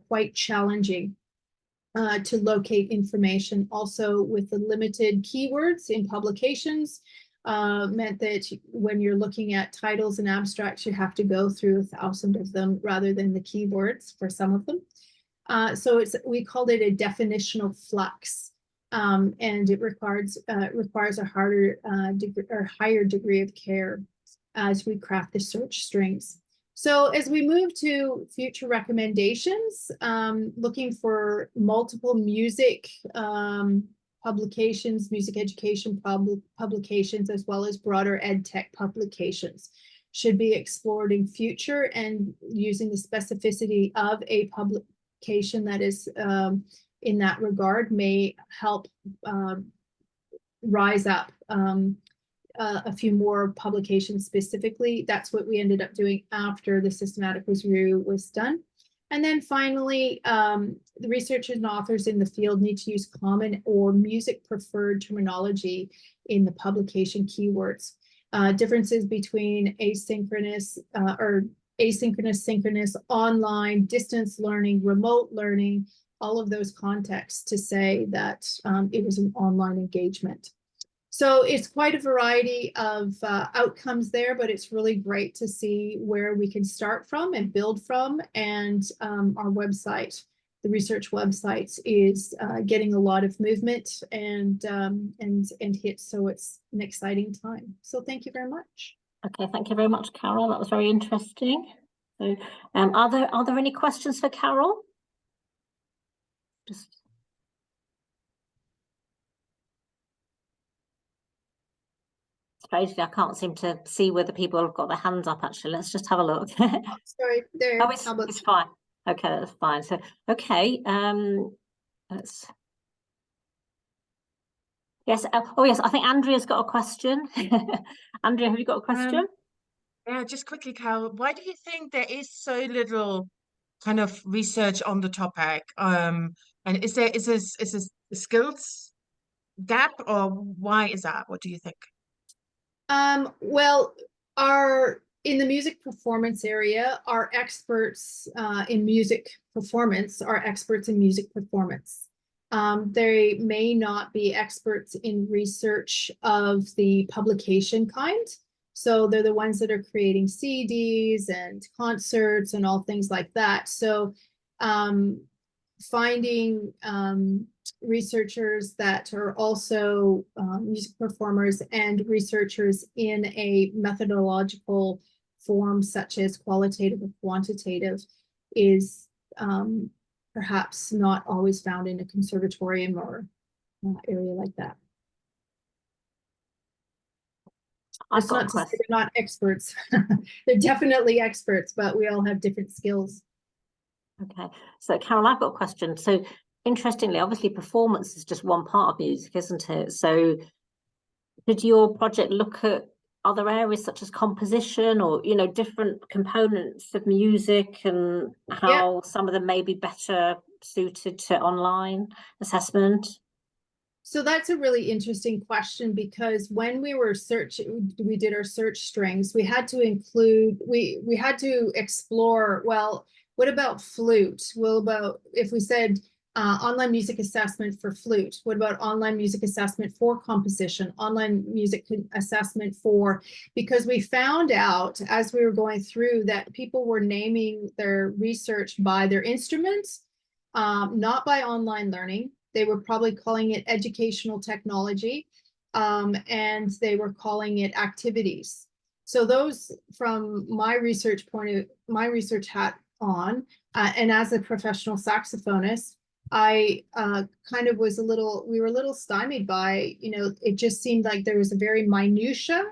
quite challenging to locate information. Also, with the limited keywords in publications, meant that when you're looking at titles and abstracts, you have to go through 1,000 of them rather than the keywords for some of them. So we called it a definitional flux, and it requires a higher degree of care as we craft the search strings. So as we move to future recommendations, looking for multiple music publications, music education publications, as well as broader ed tech publications should be explored in future, and using the specificity of a publication that is in that regard may help rise up a few more publications specifically. That's what we ended up doing after the systematic review was done. And then finally, the researchers and authors in the field need to use common or music preferred terminology in the publication keywords. Differences between asynchronous, synchronous, online, distance learning, remote learning, all of those contexts to say that it was an online engagement. So it's quite a variety of outcomes there, but it's really great to see where we can start from and build from. And our website, the research websites, is getting a lot of movement and hits. So it's an exciting time. So thank you very much. Okay, thank you very much, Carol. That was very interesting. So, are there any questions for Carol? strangely, I can't seem to see whether people have got their hands up, actually. Let's just have a look. Sorry, there. Oh, it's fine. Okay, that's fine. So, okay, let's... Yes, oh yes, I think Andrea's got a question. Andrea, have you got a question? Yeah, just quickly, Carol, why do you think there is so little kind of research on the topic? And is there a skills gap, or why is that? What do you think? Well, in the music performance area, our experts in music performance are experts in music performance. They may not be experts in research of the publication kind. So they're the ones that are creating CDs and concerts and all things like that. So finding researchers that are also music performers and researchers in a methodological form such as qualitative or quantitative is perhaps not always found in a conservatorium or area like that. That's not to say they're not experts. They're definitely experts, but we all have different skills. Okay, so Carol, I've got a question. So interestingly, obviously performance is just one part of music, isn't it? So did your project look at other areas such as composition or, you know, different components of music and how some of them may be better suited to online assessment? So that's a really interesting question, because when we were we did our search strings, we had to include, we had to explore, well, what about flute? Well, about if we said online music assessment for flute, what about online music assessment for composition, online music assessment for, because we found out as we were going through that people were naming their research by their instruments, not by online learning. They were probably calling it educational technology, and they were calling it activities. So those, from my research hat on, and as a professional saxophonist, I kind of was we were a little stymied by, you know, it just seemed like there was a very minutia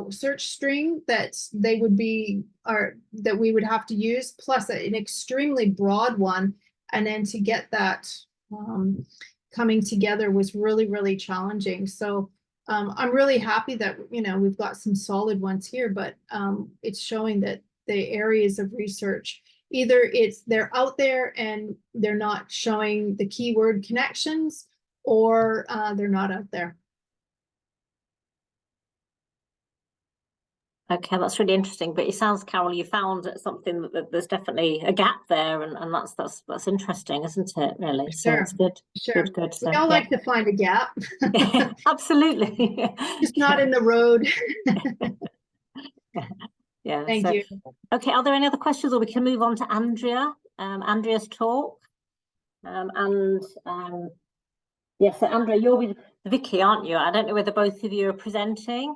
search string that they would be, or that we would have to use, plus an extremely broad one. And then to get that coming together was really, really challenging. So I'm really happy that, you know, we've got some solid ones here, but it's showing that the areas of research, either they're out there and they're not showing the keyword connections, or they're not out there. Okay, that's really interesting. But it sounds, Carol, you found something that there's definitely a gap there, and that's interesting, isn't it? Really, so it's good. Sure. Good. So, we all like to find a gap. Absolutely. Just not in the road. Yeah. Thank you. Okay, are there any other questions, or we can move on to Andrea? Andrea's talk. Yes, so Andrea, you're with Vicky, aren't you? I don't know whether both of you are presenting.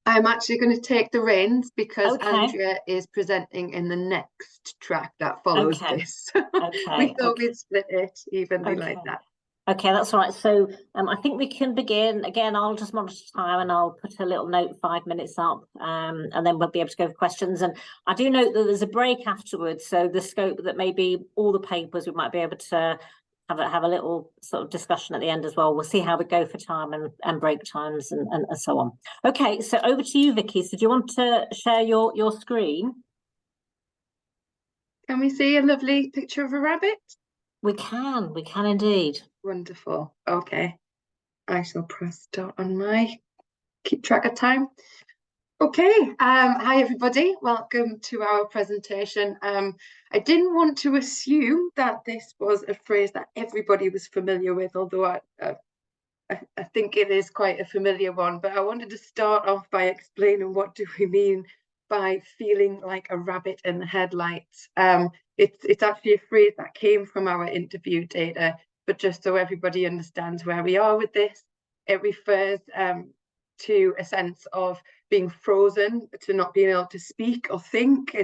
I'm actually going to take the reins because Andrea is presenting in the next track that follows this. We thought we'd split it evenly like that. Okay, that's all right. So I think we can begin. Again, I'll just monitor time and I'll put a little note 5 minutes up, and then we'll be able to go for questions. And I do note that there's a break afterwards, so the scope that maybe all the papers, we might be able to have a little sort of discussion at the end as well. We'll see how we go for time and break times and so on. Okay, so over to you, Vicky. So do you want to share your screen? Can we see a lovely picture of a rabbit? We can indeed. Wonderful. Okay, I shall press start on my keep track of time. Okay, hi everybody, welcome to our presentation. I didn't want to assume that this was a phrase that everybody was familiar with, although I think it is quite a familiar one, but I wanted to start off by explaining what do we mean by feeling like a rabbit in the headlights. It's actually a phrase that came from our interview data, but just so everybody understands where we are with this, it refers to a sense of being frozen, to not being able to speak or think.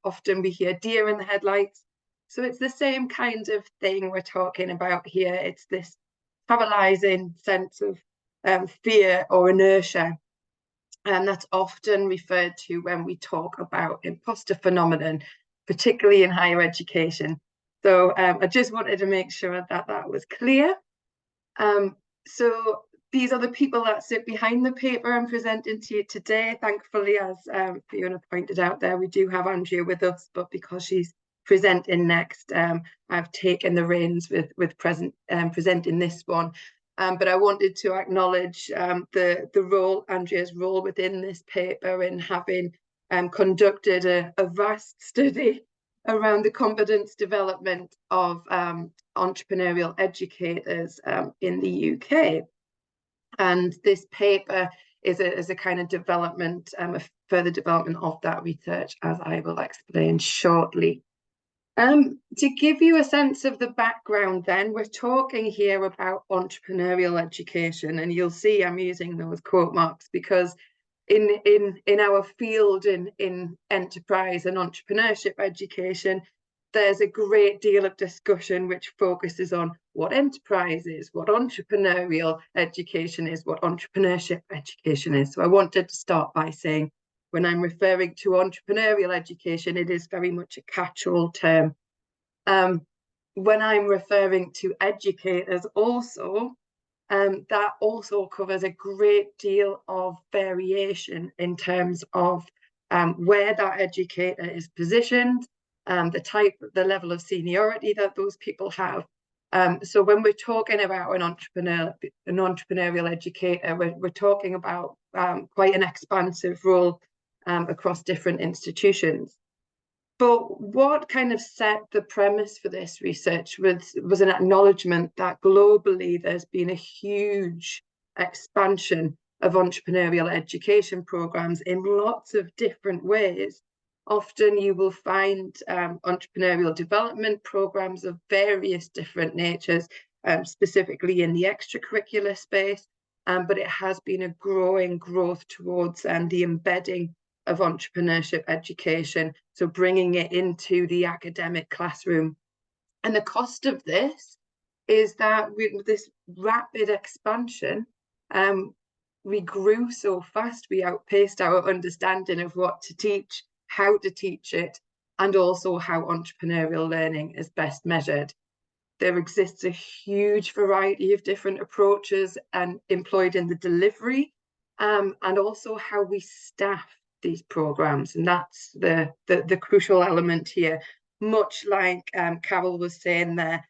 Often we hear deer in the headlights. So it's the same kind of thing we're talking about here. It's this paralyzing sense of fear or inertia. And that's often referred to when we talk about imposter phenomenon, particularly in higher education. So I just wanted to make sure that that was clear. So these are the people that sit behind the paper I'm presenting to you today. Thankfully, as Fiona pointed out there, we do have Andrea with us, but because she's presenting next, I've taken the reins with presenting this one. But I wanted to acknowledge the role, Andrea's role within this paper in having conducted a vast study around the competence development of entrepreneurial educators in the UK. And this paper is a kind of development, a further development of that research, as I will explain shortly. To give you a sense of the background then, we're talking here about entrepreneurial education, and you'll see I'm using those quote marks because in our field in enterprise and entrepreneurship education, there's a great deal of discussion which focuses on what enterprise is, what entrepreneurial education is, what entrepreneurship education is. So I wanted to start by saying, when I'm referring to entrepreneurial education, it is very much a catch-all term. When I'm referring to educators also, that also covers a great deal of variation in terms of where that educator is positioned, the level of seniority that those people have. So when we're talking about an entrepreneurial educator, we're talking about quite an expansive role across different institutions. But what kind of set the premise for this research was an acknowledgement that globally there's been a huge expansion of entrepreneurial education programs in lots of different ways. Often you will find entrepreneurial development programs of various different natures, specifically in the extracurricular space, but it has been a growing growth towards the embedding of entrepreneurship education, so bringing it into the academic classroom. And the cost of this is that with this rapid expansion, we grew so fast, we outpaced our understanding of what to teach, how to teach it, and also how entrepreneurial learning is best measured. There exists a huge variety of different approaches employed in the delivery, and also how we staff these programs, and that's the crucial element here. Much like Carol was saying there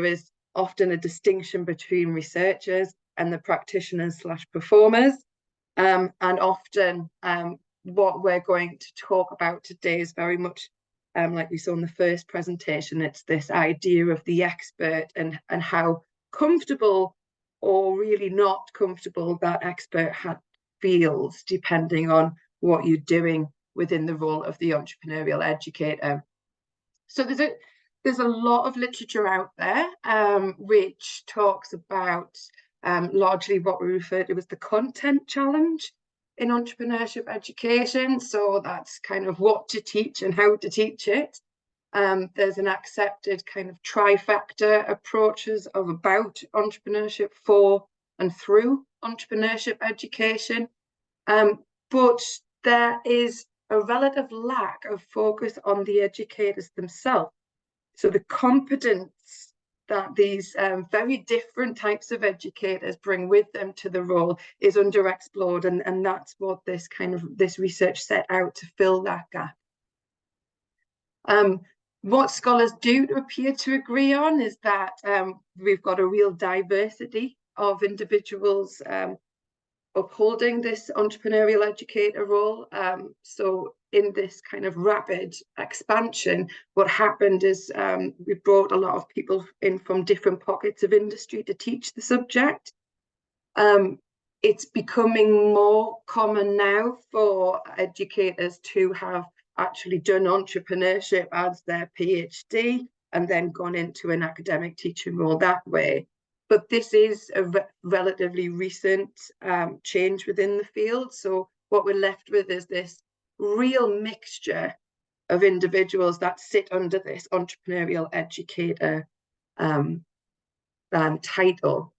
is often a distinction between researchers and the practitioners/performers, and often what we're going to talk about today is very much like we saw in the first presentation. It's this idea of the expert and how comfortable or really not comfortable that expert feels depending on what you're doing within the role of the entrepreneurial educator. So there's a lot of literature out there which talks about largely what we refer to as the content challenge in entrepreneurship education. So that's kind of what to teach and how to teach it. There's an accepted kind of trifecta approaches of about entrepreneurship for and through entrepreneurship education. But there is a relative lack of focus on the educators themselves. So the competence that these very different types of educators bring with them to the role is underexplored, and that's what this research set out to fill that gap. What scholars do appear to agree on is that we've got a real diversity of individuals upholding this entrepreneurial educator role. So in this kind of rapid expansion, what happened is we brought a lot of people in from different pockets of industry to teach the subject. It's becoming more common now for educators to have actually done entrepreneurship as their PhD and then gone into an academic teaching role that way. But this is a relatively recent change within the field. So what we're left with is this real mixture of individuals that sit under this entrepreneurial educator title.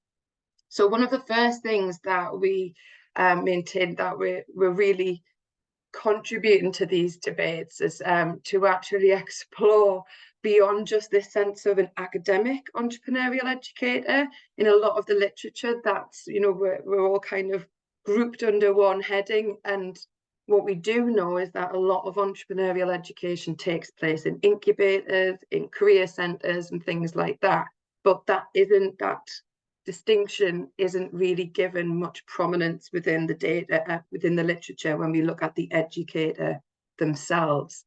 So one of the first things that we maintained that we're really contributing to these debates is to actually explore beyond just this sense of an academic entrepreneurial educator. In a lot of the literature, that's, you know, we're all kind of grouped under one heading, and what we do know is that a lot of entrepreneurial education takes place in incubators, in career centres and things like that, but that distinction isn't really given much prominence within the data, within the literature, when we look at the educator themselves.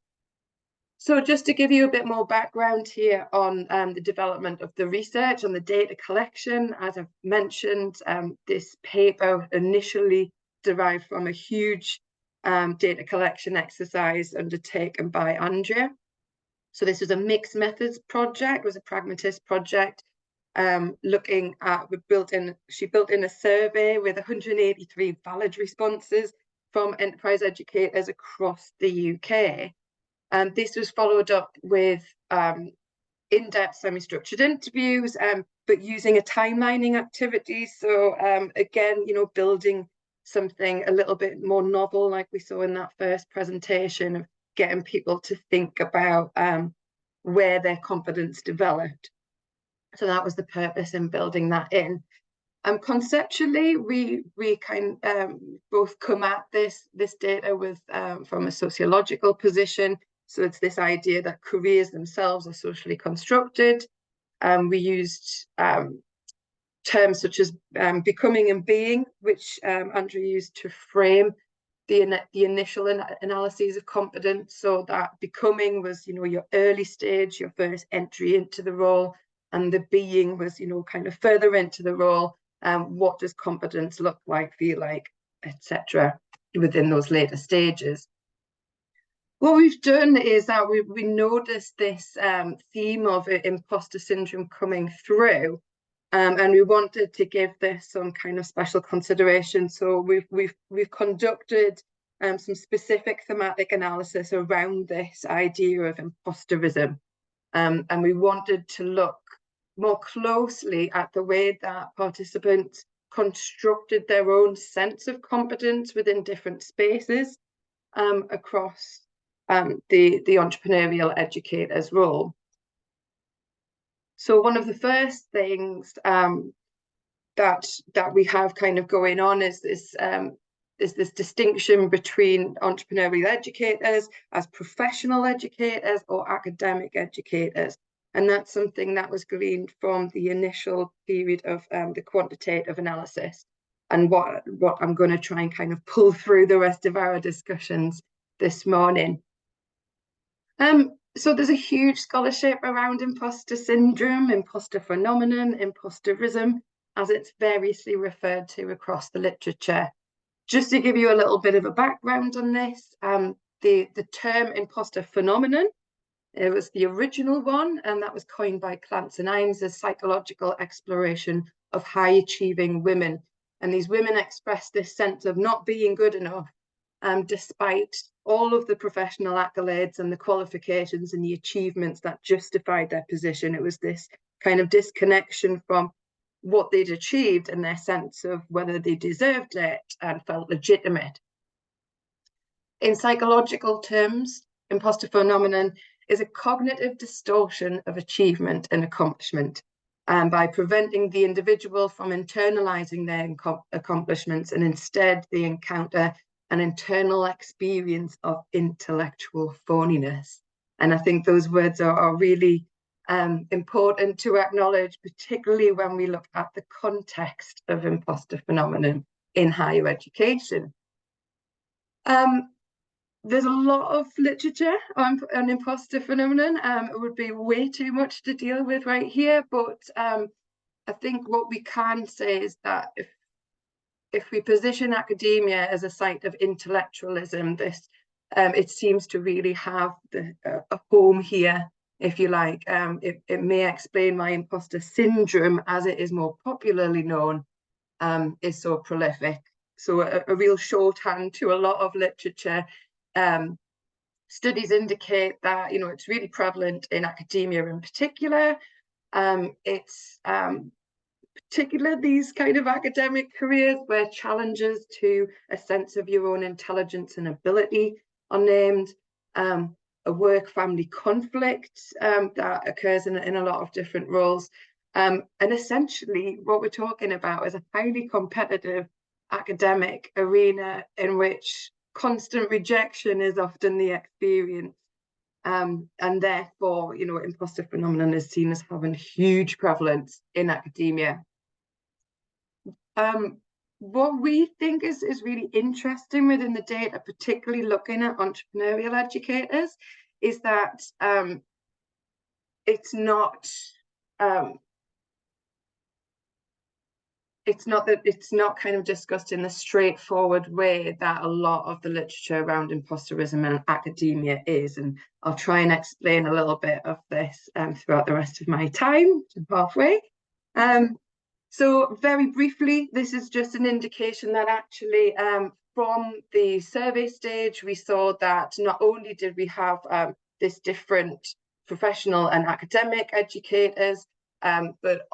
So just to give you a bit more background here on the development of the research and the data collection, as I've mentioned, this paper initially derived from a huge data collection exercise undertaken by Andrea. So this was a mixed methods project, was a pragmatist project, looking at, she built in a survey with 183 valid responses from enterprise educators across the UK. And this was followed up with in-depth semi-structured interviews, but using a timelining activity. So again, you know, building something a little bit more novel, like we saw in that first presentation, of getting people to think about where their confidence developed. So that was the purpose in building that in. Conceptually, we both come at this data with from a sociological position. So it's this idea that careers themselves are socially constructed. We used terms such as becoming and being, which Andrew used to frame the initial analyses of competence. So that becoming was, you know, your early stage, your first entry into the role, and the being was, you know, kind of further into the role. What does competence look like, feel like, etc., within those later stages? What we've done is that we noticed this theme of imposter syndrome coming through, and we wanted to give this some kind of special consideration. So we've conducted some specific thematic analysis around this idea of imposterism, and we wanted to look more closely at the way that participants constructed their own sense of competence within different spaces across the entrepreneurial educator's role. So one of the first things that we have kind of going on is this distinction between entrepreneurial educators as professional educators or academic educators. And that's something that was gleaned from the initial period of the quantitative analysis, and what I'm going to try and kind of pull through the rest of our discussions this morning. So there's a huge scholarship around imposter syndrome, imposter phenomenon, imposterism, as it's variously referred to across the literature. Just to give you a little bit of a background on this, the term imposter phenomenon, it was the original one, and that was coined by Clance and Imes as psychological exploration of high-achieving women. And these women expressed this sense of not being good enough, despite all of the professional accolades and the qualifications and the achievements that justified their position. It was this kind of disconnection from what they'd achieved and their sense of whether they deserved it and felt legitimate. In psychological terms, imposter phenomenon is a cognitive distortion of achievement and accomplishment, by preventing the individual from internalizing their accomplishments, and instead they encounter an internal experience of intellectual phoniness. And I think those words are really important to acknowledge, particularly when we look at the context of imposter phenomenon in higher education. There's a lot of literature on imposter phenomenon. It would be way too much to deal with right here, but I think what we can say is that if we position academia as a site of intellectualism, this it seems to really have a home here, if you like. It may explain why imposter syndrome, as it is more popularly known, is so prolific. So a real shorthand to a lot of literature. Studies indicate that, you know, it's really prevalent in academia in particular. It's particular these kind of academic careers where challenges to a sense of your own intelligence and ability are named, a work-family conflict that occurs in a lot of different roles. And essentially what we're talking about is a highly competitive academic arena in which constant rejection is often the experience. And therefore, you know, imposter phenomenon is seen as having huge prevalence in academia. What we think is really interesting within the data, particularly looking at entrepreneurial educators, is that it's not kind of discussed in the straightforward way that a lot of the literature around imposterism and academia is. And I'll try and explain a little bit of this throughout the rest of my time, halfway. So very briefly, this is just an indication that actually from the survey stage, we saw that not only did we have this different professional and academic educators, but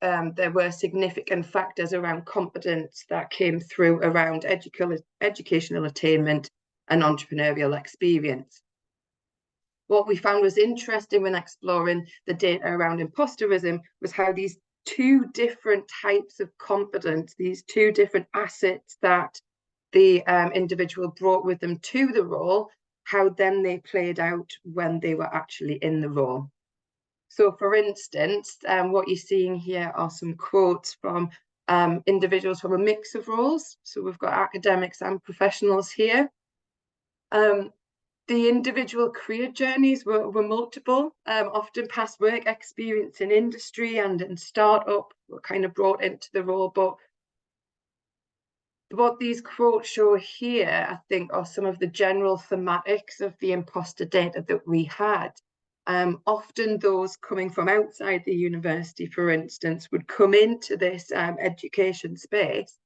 there were significant factors around competence that came through around educational attainment and entrepreneurial experience. What we found was interesting when exploring the data around imposterism was how these two different types of competence, these two different assets that the individual brought with them to the role, how then they played out when they were actually in the role. So for instance, what you're seeing here are some quotes from individuals from a mix of roles. So we've got academics and professionals here. The individual career journeys were multiple, often past work experience in industry and in startup were kind of brought into the role. But what these quotes show here, I think, are some of the general thematics of the imposter data that we had. Often those coming from outside the university, for instance, would come into this education space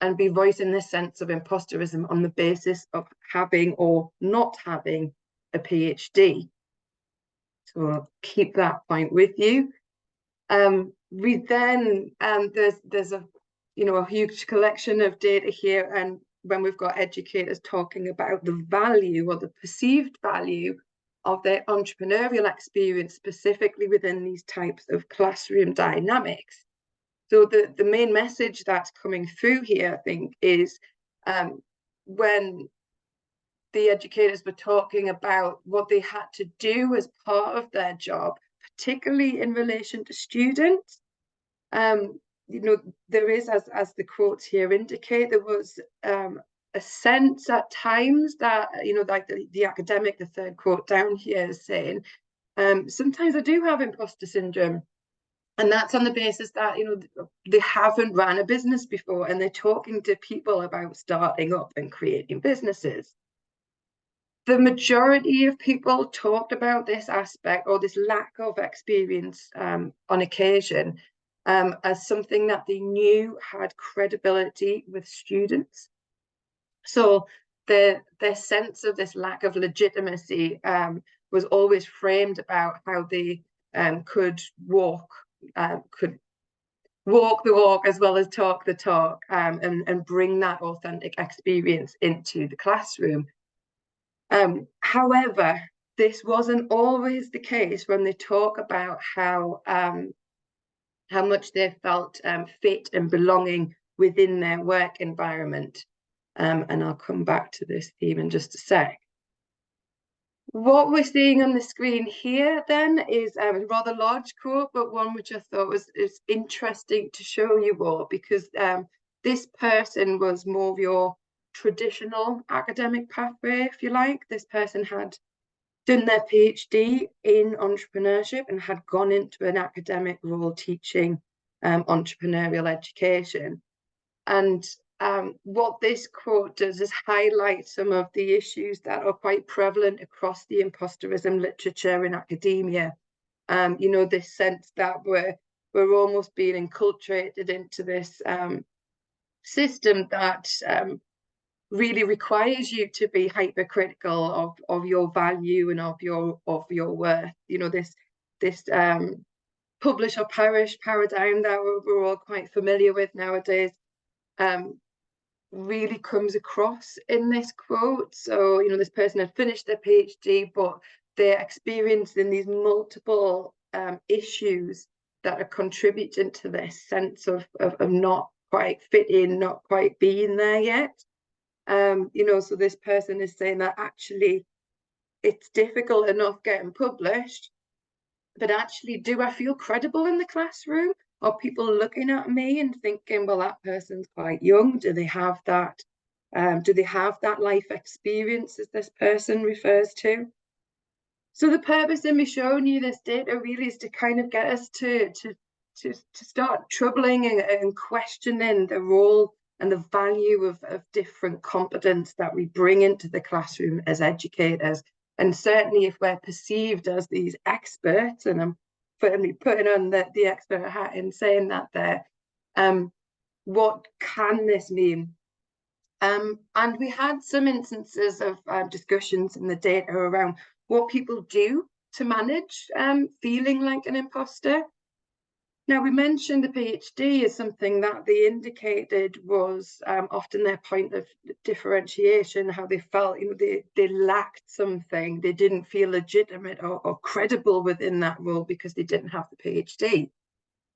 and be voicing this sense of imposterism on the basis of having or not having a PhD. So I'll keep that point with you. We then, there's a, you know, a huge collection of data here, and when we've got educators talking about the value or the perceived value of their entrepreneurial experience, specifically within these types of classroom dynamics. So the main message that's coming through here, I think, is when the educators were talking about what they had to do as part of their job, particularly in relation to students. You know, there is, as the quotes here indicate, there was a sense at times that, you know, like the academic, the third quote down here is saying, sometimes I do have imposter syndrome. And that's on the basis that, you know, they haven't run a business before and they're talking to people about starting up and creating businesses. The majority of people talked about this aspect or this lack of experience on occasion as something that they knew had credibility with students. So their sense of this lack of legitimacy was always framed about how they could walk the walk as well as talk the talk, and bring that authentic experience into the classroom. However, this wasn't always the case when they talk about how much they felt fit and belonging within their work environment. And I'll come back to this theme in just a sec. What we're seeing on the screen here then is a rather large quote, but one which I thought was interesting to show you all, because this person was more of your traditional academic pathway, if you like. This person had done their PhD in entrepreneurship and had gone into an academic role teaching entrepreneurial education. And what this quote does is highlight some of the issues that are quite prevalent across the imposterism literature in academia. You know, this sense that we're almost being enculturated into this system that really requires you to be hypercritical of your value and of your worth. You know, this publish or perish paradigm that we're all quite familiar with nowadays really comes across in this quote. So, you know, this person had finished their PhD, but they're experiencing these multiple issues that are contributing to this sense of not quite fitting, not quite being there yet. You know, so this person is saying that actually it's difficult enough getting published, but actually, do I feel credible in the classroom? Are people looking at me and thinking, well, that person's quite young? Do they have that? Do they have that life experience as this person refers to? So the purpose of me showing you this data really is to kind of get us to start troubling and questioning the role and the value of different competence that we bring into the classroom as educators. And certainly if we're perceived as these experts, and I'm firmly putting on the expert hat in saying that there, what can this mean? And we had some instances of discussions in the data around what people do to manage feeling like an imposter. Now, we mentioned the PhD as something that they indicated was often their point of differentiation, how they felt, you know, they lacked something, they didn't feel legitimate or credible within that role because they didn't have the PhD.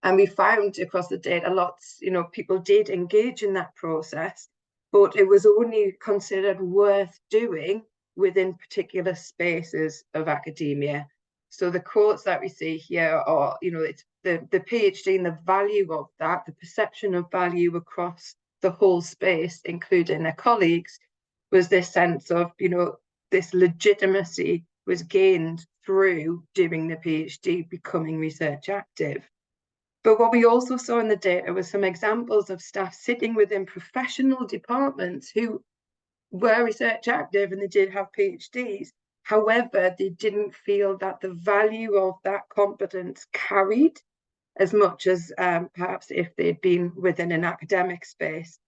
And we found across the data lots, you know, people did engage in that process, but it was only considered worth doing within particular spaces of academia. So the quotes that we see here are, you know, it's the PhD and the value of that, the perception of value across the whole space, including their colleagues, was this sense of, you know, this legitimacy was gained through doing the PhD, becoming research active. But what we also saw in the data was some examples of staff sitting within professional departments who were research active and they did have PhDs. However, they didn't feel that the value of that competence carried as much as perhaps if they'd been within an academic space.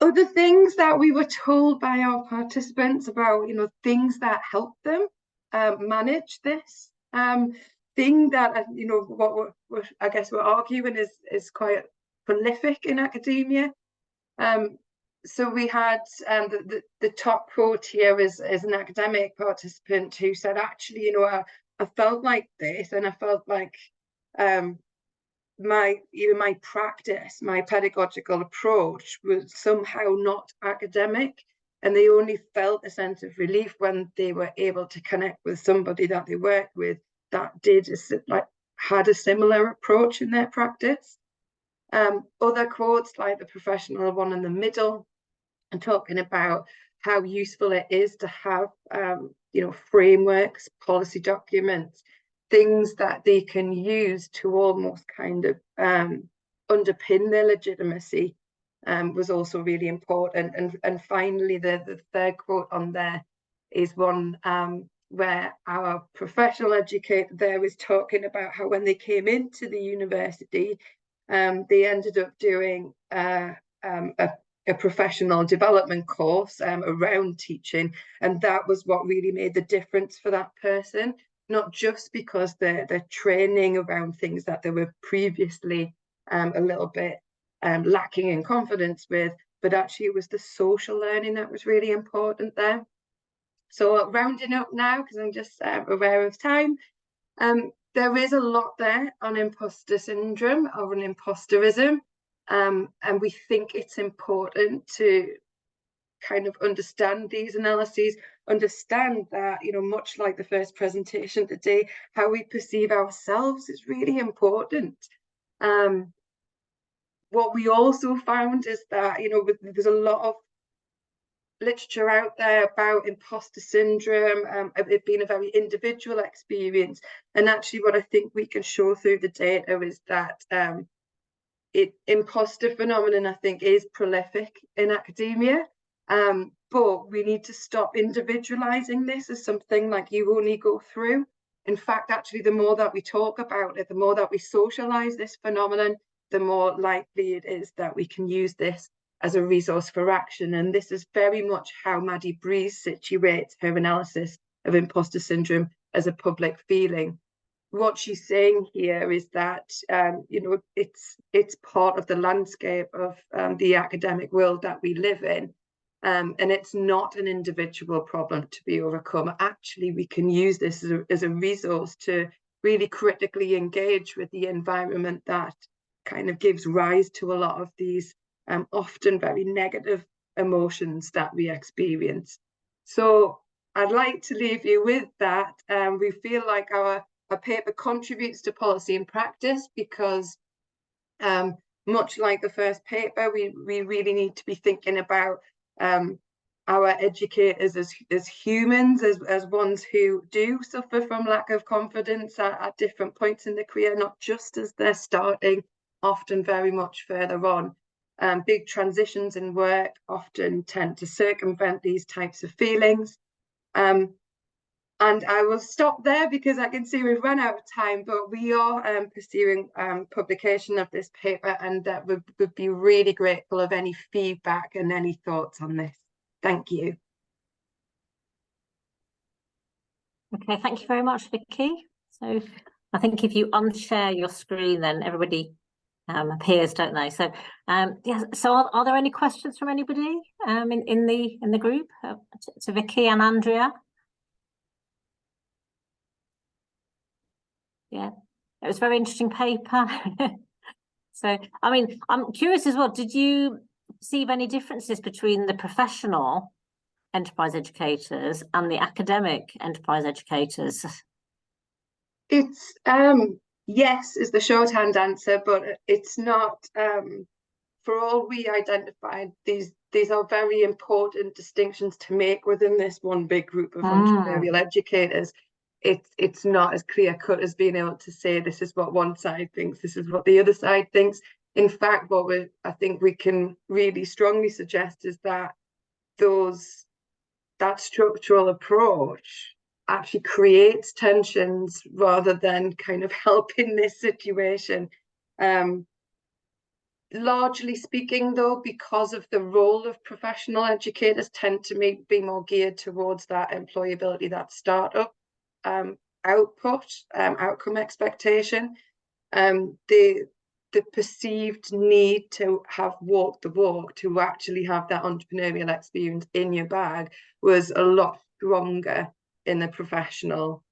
Other things that we were told by our participants about, you know, things that help them manage this thing that, you know, what I guess we're arguing is quite prolific in academia. So we had the top quote here is an academic participant who said, actually, you know, I felt like this, and I felt like my practice, my pedagogical approach was somehow not academic, and they only felt a sense of relief when they were able to connect with somebody that they worked with that had a similar approach in their practice. Other quotes, like the professional one in the middle, and talking about how useful it is to have you know, frameworks, policy documents, things that they can use to almost kind of underpin their legitimacy, was also really important. And finally, the third quote on there is one where our professional educator there was talking about how when they came into the university, they ended up doing a professional development course around teaching, and that was what really made the difference for that person, not just because they're training around things that they were previously a little bit lacking in confidence with, but actually it was the social learning that was really important there. So rounding up now, because I'm just aware of time, there is a lot there on imposter syndrome or on imposterism. And we think it's important to kind of understand these analyses, understand that, you know, much like the first presentation today, how we perceive ourselves is really important. What we also found is that, you know, there's a lot of literature out there about imposter syndrome, it being a very individual experience. And actually what I think we can show through the data is that imposter phenomenon, I think, is prolific in academia, but we need to stop individualizing this as something like you only go through. In fact, actually, the more that we talk about it, the more that we socialize this phenomenon, the more likely it is that we can use this as a resource for action. And this is very much how Maddie Breeze situates her analysis of imposter syndrome as a public feeling. what she's saying here is that you know, it's part of the landscape of the academic world that we live in, and it's not an individual problem to be overcome. Actually, we can use this as a resource to really critically engage with the environment that kind of gives rise to a lot of these often very negative emotions that we experience. So I'd like to leave you with that. We feel like our paper contributes to policy and practice because much like the first paper, we really need to be thinking about our educators as humans, as ones who do suffer from lack of confidence at different points in their career, not just as they're starting, often very much further on. Big transitions in work often tend to circumvent these types of feelings. And I will stop there because I can see we've run out of time, but we are pursuing publication of this paper, and that would be really grateful of any feedback and any thoughts on this. Thank you. Okay, thank you very much, Vicky. So I think if you unshare your screen, then everybody appears, don't they? So yes. So are there any questions from anybody in the group to Vicky and Andrea? Yeah, it was a very interesting paper. So I mean, I'm curious as well, did you perceive any differences between the professional enterprise educators and the academic enterprise educators? It's yes is the shorthand answer, but it's not. For all we identified, these are very important distinctions to make within this one big group of entrepreneurial educators. It's not as clear cut as being able to say this is what one side thinks, this is what the other side thinks. In fact, what I think we can really strongly suggest is that that structural approach actually creates tensions rather than kind of helping this situation. Largely speaking, though, because of the role of professional educators tend to be more geared towards that employability, that startup output, outcome expectation, the perceived need to have walked the walk, to actually have that entrepreneurial experience in your bag, was a lot stronger in the professional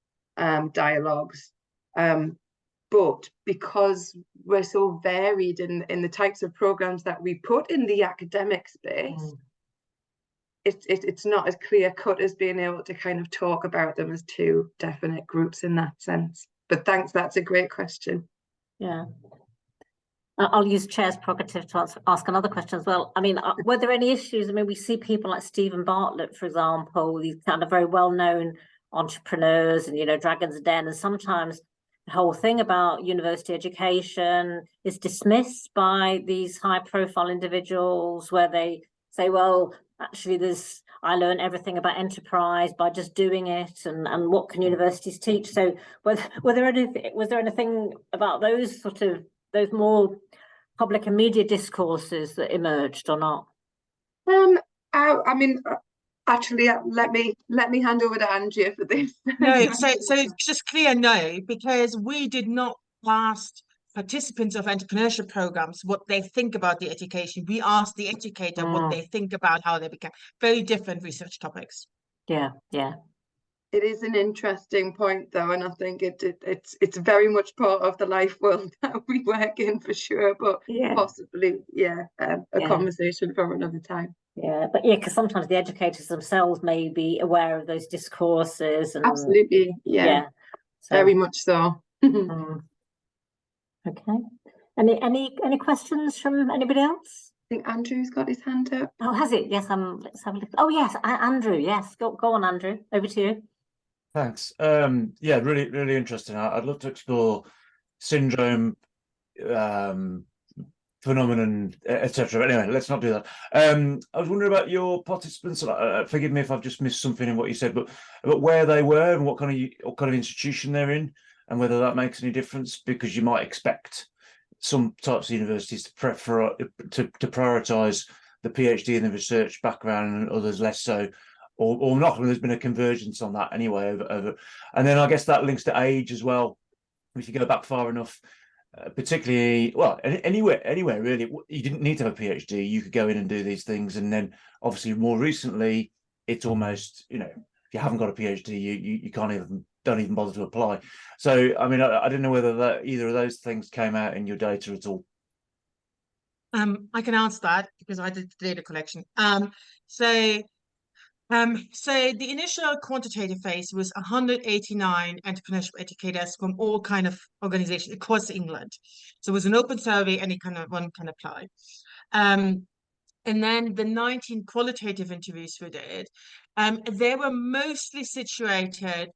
dialogues. But because we're so varied in the types of programs that we put in the academic space, it's not as clear cut as being able to kind of talk about them as two definite groups in that sense. But thanks, that's a great question. Yeah. I'll use Chair's prerogative to ask another question as well. I mean, were there any issues? I mean, we see people like Stephen Bartlett, for example, these kind of very well-known entrepreneurs and, you know, Dragon's Den, and sometimes the whole thing about university education is dismissed by these high-profile individuals where they say, well, actually, I learned everything about enterprise by just doing it, and what can universities teach? So was there anything about those more public and media discourses that emerged or not? I mean, actually, let me hand over to Andrea for this. No, so it's just clear no, because we did not ask participants of entrepreneurship programs what they think about the education. We asked the educator what they think about how they became. Very different research topics. Yeah. It is an interesting point, though, and I think it's very much part of the life world that we work in, for sure. But possibly, a conversation for another time. Yeah, but because sometimes the educators themselves may be aware of those discourses. And, absolutely, so, very much so. Okay. Any questions from anybody else? I think Andrew's got his hand up. Oh, has it? Yes. Let's have a look. Oh, yes, Andrew. Yes, go on, Andrew. Over to you. Thanks. Yeah, really interesting. I'd love to explore syndrome, phenomenon, etc. Anyway, let's not do that. I was wondering about your participants. Forgive me if I've just missed something in what you said, but where they were and what kind of institution they're in, and whether that makes any difference, because you might expect some types of universities to prioritise the PhD and the research background, and others less so, or not. There's been a convergence on that anyway. And then I guess that links to age as well. if you go back far enough, particularly, well, anywhere really, you didn't need to have a PhD. You could go in and do these things, and then obviously more recently, it's almost, you know, if you haven't got a PhD, you don't even bother to apply. So I mean, I don't know whether either of those things came out in your data at all. I can answer that because I did the data collection. So the initial quantitative phase was 189 entrepreneurship educators from all kind of organizations across England. So it was an open survey, one can apply. And then the 19 qualitative interviews we did, they were mostly situated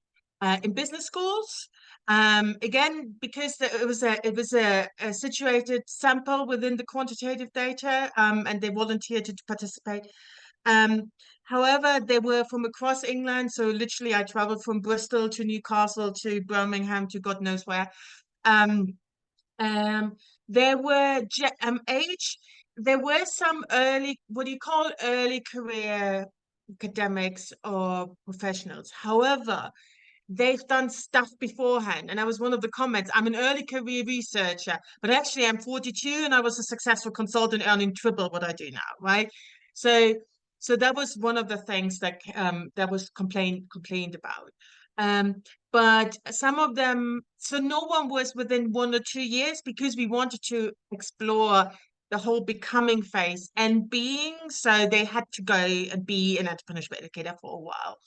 in business schools. Again, because it was a situated sample within the quantitative data, and they volunteered to participate. However, they were from across England. So literally I traveled from Bristol to Newcastle to Birmingham to God knows where. There were age. There were some early, what do you call early career academics or professionals. However, they've done stuff beforehand. And I was one of the comments, I'm an early career researcher, but actually I'm 42 and I was a successful consultant earning triple what I do now, right? So that was one of the things that that was complained about. But some of them, so no one was within 1 or 2 years, because we wanted to explore the whole becoming phase and being, so they had to go and be an entrepreneurship educator for a while.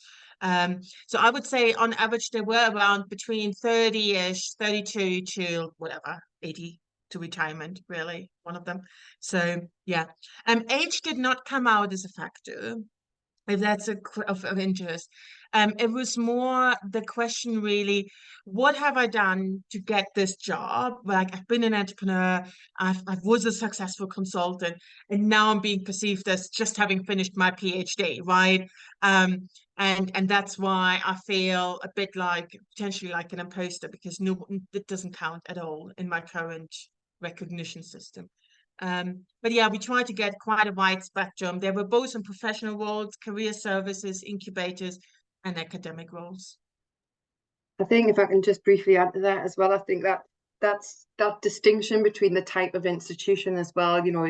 So I would say on average they were around between 30-ish, 32 to whatever, 80 to retirement, really, one of them. So yeah, age did not come out as a factor, if that's of interest. It was more the question really, what have I done to get this job? Like, I've been an entrepreneur, I was a successful consultant, and now I'm being perceived as just having finished my PhD, right? And that's why I feel a bit like, potentially like an imposter, because it doesn't count at all in my current recognition system. But yeah, we tried to get quite a wide spectrum. There were both in professional roles, career services, incubators, and academic roles. I think if I can just briefly add to that as well, I think that's that distinction between the type of institution as well, you know,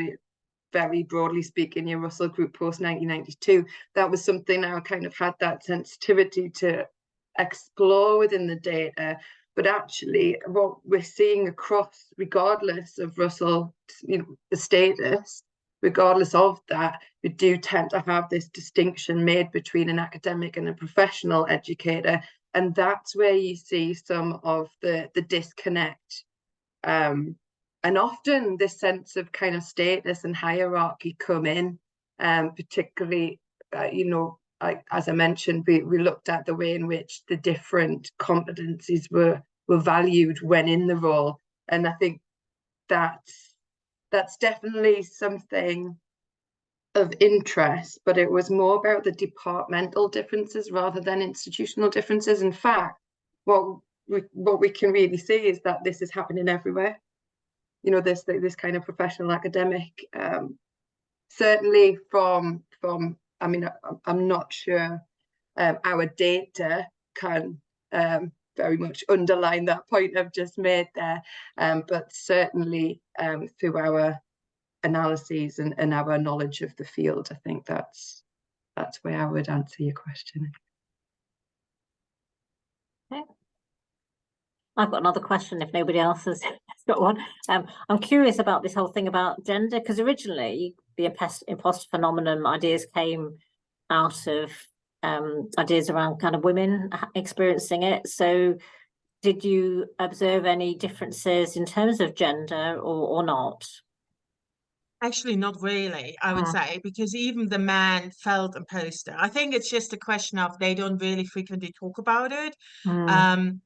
very broadly speaking, your Russell Group post 1992, that was something I kind of had that sensitivity to explore within the data. But actually, what we're seeing across, regardless of Russell, you know, the status, regardless of that, we do tend to have this distinction made between an academic and a professional educator. And that's where you see some of the disconnect. And often this sense of kind of status and hierarchy come in, particularly, you know, as I mentioned, we looked at the way in which the different competencies were valued when in the role. And I think that's definitely something of interest, but it was more about the departmental differences rather than institutional differences. In fact, what we can really see is that this is happening everywhere. You know, this kind of professional academic, certainly from I mean, I'm not sure our data can very much underline that point I've just made there, but certainly through our analyses and our knowledge of the field, I think that's where I would answer your question. Okay. I've got another question if nobody else has got one. I'm curious about this whole thing about gender, because originally the imposter phenomenon ideas came out of ideas around kind of women experiencing it. So did you observe any differences in terms of gender or not? Actually, not really, I would say, because even the man felt imposter. I think it's just a question of they don't really frequently talk about it. One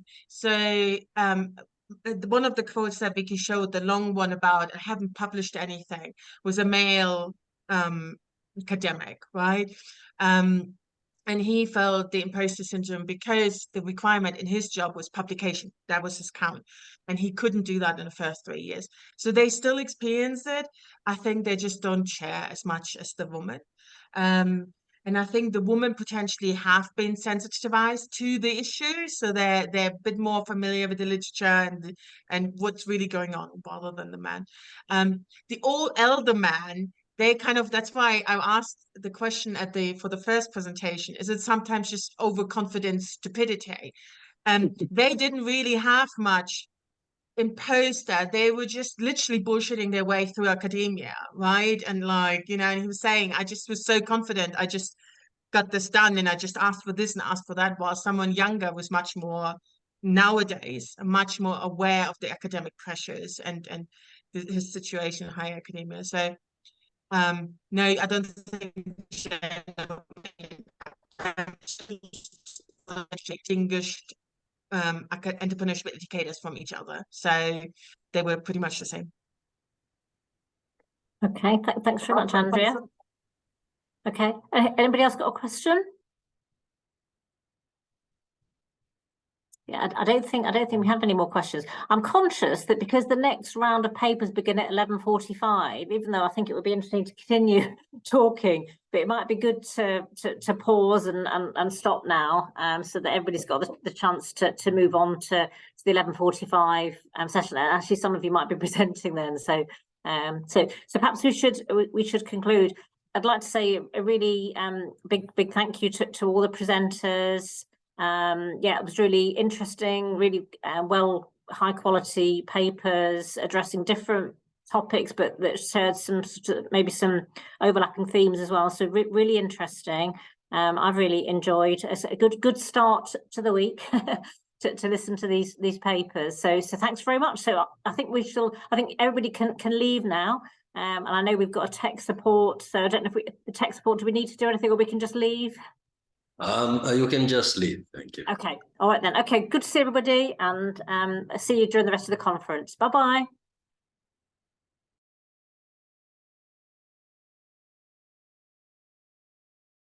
of the quotes that Vicky showed, the long one about I haven't published anything, was a male academic, right? And he felt the imposter syndrome because the requirement in his job was publication. That was his count. And he couldn't do that in the first 3 years. So they still experience it. I think they just don't share as much as the woman. And And I think the women potentially have been sensitized to the issue, so they're a bit more familiar with the literature and what's really going on rather than the man. The all elder man, they kind of, that's why I asked the question for the first presentation, is it sometimes just overconfident stupidity? They didn't really have much imposed that. They were just literally bullshitting their way through academia, right? And like, and he was saying, I just was so confident, I just got this done and I just asked for this and asked for that, while someone younger was much more, nowadays, much more aware of the academic pressures and his situation in higher academia. So no, I don't think distinguished entrepreneurship educators from each other. So they were pretty much the same. Okay, thanks very much, Andrea. Okay, anybody else got a question? Yeah, I don't think we have any more questions. I'm conscious that because the next round of papers begin at 11:45, even though I think it would be interesting to continue talking, but it might be good to pause and stop now, so that everybody's got the chance to move on to the 11:45 session. And actually, some of you might be presenting then, so perhaps we should conclude. I'd like to say a really big thank you to all the presenters. Yeah, it was really interesting, really high quality papers addressing different topics, but that shared maybe some overlapping themes as well. So really interesting. I've really enjoyed. It's a good start to the week to listen to these papers. So thanks very much. So I think everybody can leave now. And I know we've got a tech support. So I don't know if the tech support, do we need to do anything, or we can just leave? You can just leave. Thank you. Okay. All right then. Okay. Good to see everybody, and see you during the rest of the conference. Bye-bye.